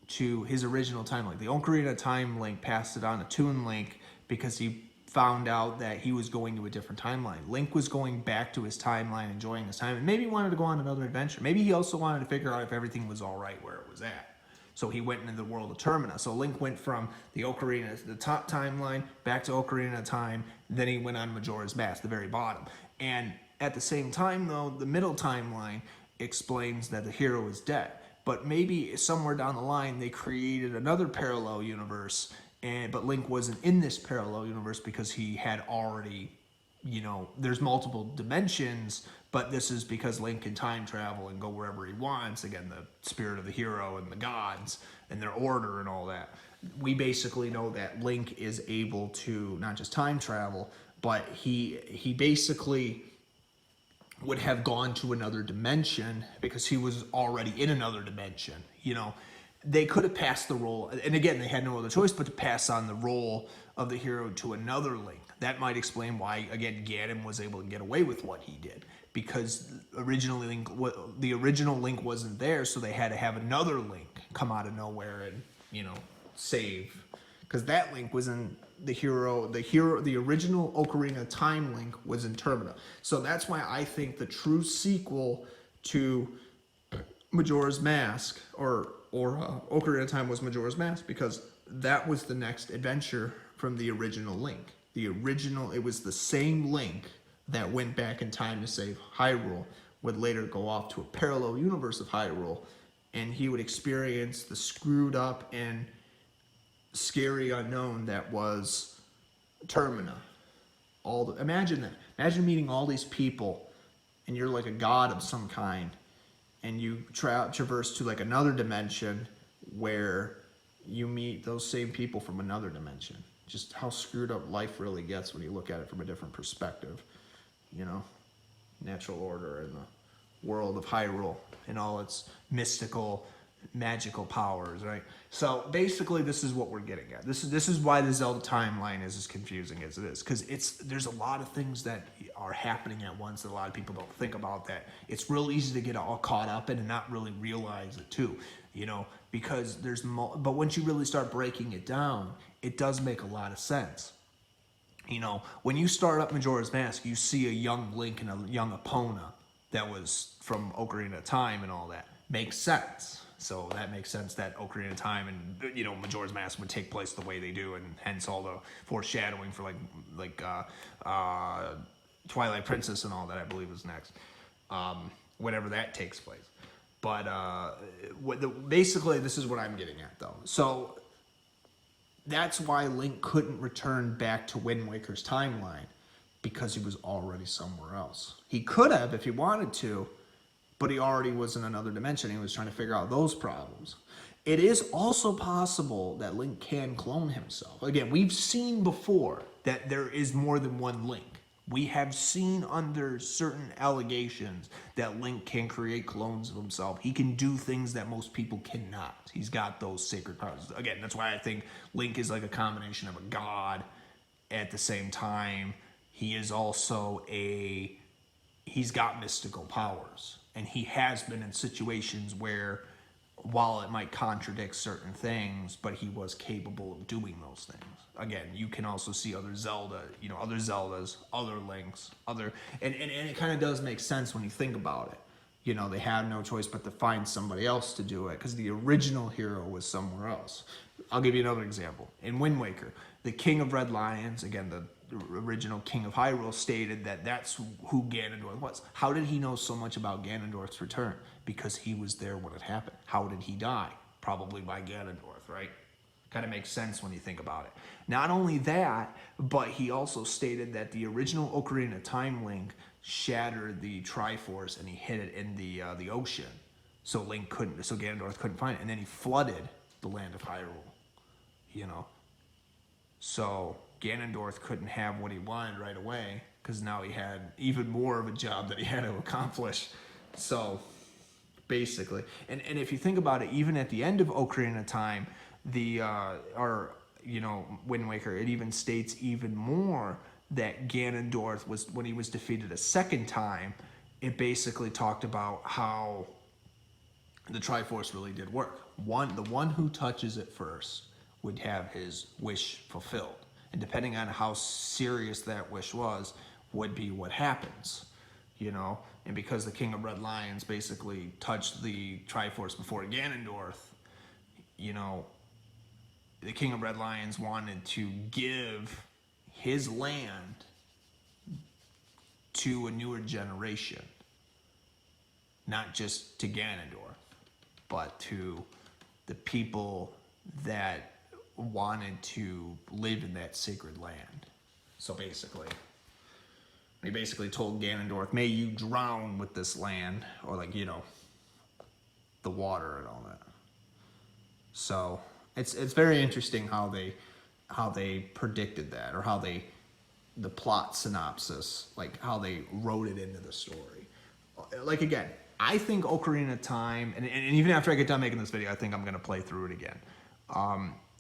to his original timeline. The Ocarina of Time Link passed it on to Toon Link because he found out that he was going to a different timeline. Link was going back to his timeline, enjoying his time, and maybe he wanted to go on another adventure. Maybe he also wanted to figure out if everything was all right where it was at. So he went into the world of Termina. So Link went from the Ocarina, the top timeline, back to Ocarina of Time. Then he went on Majora's Mask, the very bottom. And at the same time, though, the middle timeline explains that the hero is dead. But maybe somewhere down the line, they created another parallel universe. But Link wasn't in this parallel universe because he had already, there's multiple dimensions, but this is because Link can time travel and go wherever he wants. Again, the spirit of the hero and the gods and their order and all that. We basically know that Link is able to not just time travel, but he basically would have gone to another dimension because he was already in another dimension. They could have passed the role, and again, they had no other choice but to pass on the role of the hero to another Link. That might explain why, again, Ganon was able to get away with what he did, because originally the original Link wasn't there, so they had to have another Link come out of nowhere and, you know, save, because that Link was in the original Ocarina of Time Link was in Termina. So that's why I think the true sequel to Majora's Mask or Ocarina of Time was Majora's Mask, because that was the next adventure from the original Link. It was the same Link that went back in time to save Hyrule, would later go off to a parallel universe of Hyrule, and he would experience the screwed up and scary unknown that was Termina. Imagine that. Imagine meeting all these people, and you're like a god of some kind, and you traverse to like another dimension where you meet those same people from another dimension. Just how screwed up life really gets when you look at it from a different perspective. You know, natural order and the world of Hyrule and all its mystical, magical powers, right? So basically, this is what we're getting at. This is why the Zelda timeline is as confusing as it is, because there's a lot of things that are happening at once that a lot of people don't think about. That it's real easy to get all caught up in and not really realize it too, you know, because but once you really start breaking it down, it does make a lot of sense. You know, when you start up Majora's Mask, you see a young Link and a young Epona that was from Ocarina of Time and all that. Makes sense. So that makes sense that Ocarina of Time and, you know, Majora's Mask would take place the way they do, and hence all the foreshadowing for like Twilight Princess and all that, I believe, is next. Whenever that takes place. But basically, this is what I'm getting at, though. So that's why Link couldn't return back to Wind Waker's timeline, because he was already somewhere else. He could have if he wanted to, but he already was in another dimension. He was trying to figure out those problems. It is also possible that Link can clone himself. Again, we've seen before that there is more than one Link. We have seen under certain allegations that Link can create clones of himself. He can do things that most people cannot. He's got those sacred powers. Again, that's why I think Link is like a combination of a god. At the same time, he is also he's got mystical powers. And he has been in situations where, while it might contradict certain things, but he was capable of doing those things. Again, you can also see other Zeldas, other Links, and it kind of does make sense when you think about it. You know, they had no choice but to find somebody else to do it, because the original hero was somewhere else. I'll give you another example. In Wind Waker, the King of Red Lions, again, the original King of Hyrule, stated that that's who Ganondorf was. How did he know so much about Ganondorf's return? Because he was there when it happened. How did he die? Probably by Ganondorf, right? Kind of makes sense when you think about it. Not only that, but he also stated that the original Ocarina of Time Link shattered the Triforce and he hid it in the ocean. So Ganondorf couldn't find it. And then he flooded the land of Hyrule, you know. So Ganondorf couldn't have what he wanted right away, because now he had even more of a job that he had to accomplish. So basically, and if you think about it, even at the end of Ocarina of Time, Wind Waker, it even states even more that Ganondorf was, when he was defeated a second time, it basically talked about how the Triforce really did work. The one who touches it first would have his wish fulfilled. And depending on how serious that wish was, would be what happens, you know? And because the King of Red Lions basically touched the Triforce before Ganondorf, you know, the King of Red Lions wanted to give his land to a newer generation. Not just to Ganondorf, but to the people that wanted to live in that sacred land. So basically, he basically told Ganondorf, may you drown with this land, or like, you know, the water and all that. So it's very interesting how they predicted that, or how the plot synopsis, like how they wrote it into the story. Like, again, I think Ocarina of Time, and even after I get done making this video, I think I'm going to play through it again.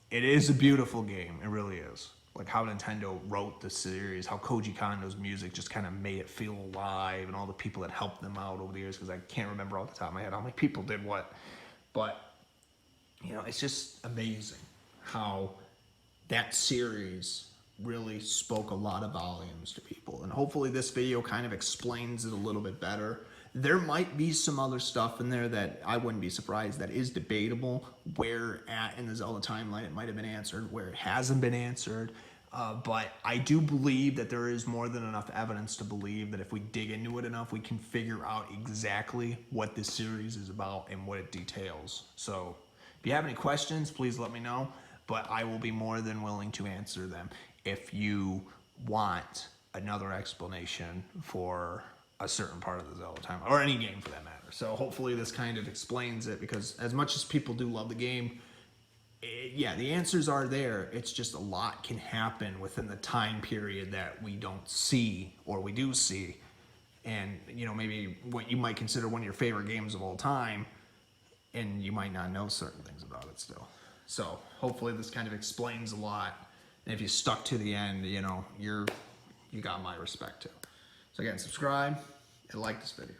It is a beautiful game. It really is. like how Nintendo wrote the series, how Koji Kondo's music just kind of made it feel alive, and all the people that helped them out over the years, because I can't remember off the top of my head how many people did what. But, you know, it's just amazing how that series really spoke a lot of volumes to people. And hopefully this video kind of explains it a little bit better. There might be some other stuff in there that I wouldn't be surprised that is debatable. Where at in the Zelda timeline it might have been answered, where it hasn't been answered. But I do believe that there is more than enough evidence to believe that if we dig into it enough, we can figure out exactly what this series is about and what it details. So if you have any questions, please let me know. But I will be more than willing to answer them if you want another explanation for a certain part of the Zelda timeline, or any game for that matter. So hopefully this kind of explains it, because as much as people do love the game, yeah, the answers are there. It's just a lot can happen within the time period that we don't see, or we do see. And, you know, maybe what you might consider one of your favorite games of all time, and you might not know certain things about it still. So hopefully this kind of explains a lot. And if you stuck to the end, you know, you got my respect too. So again, subscribe and like this video.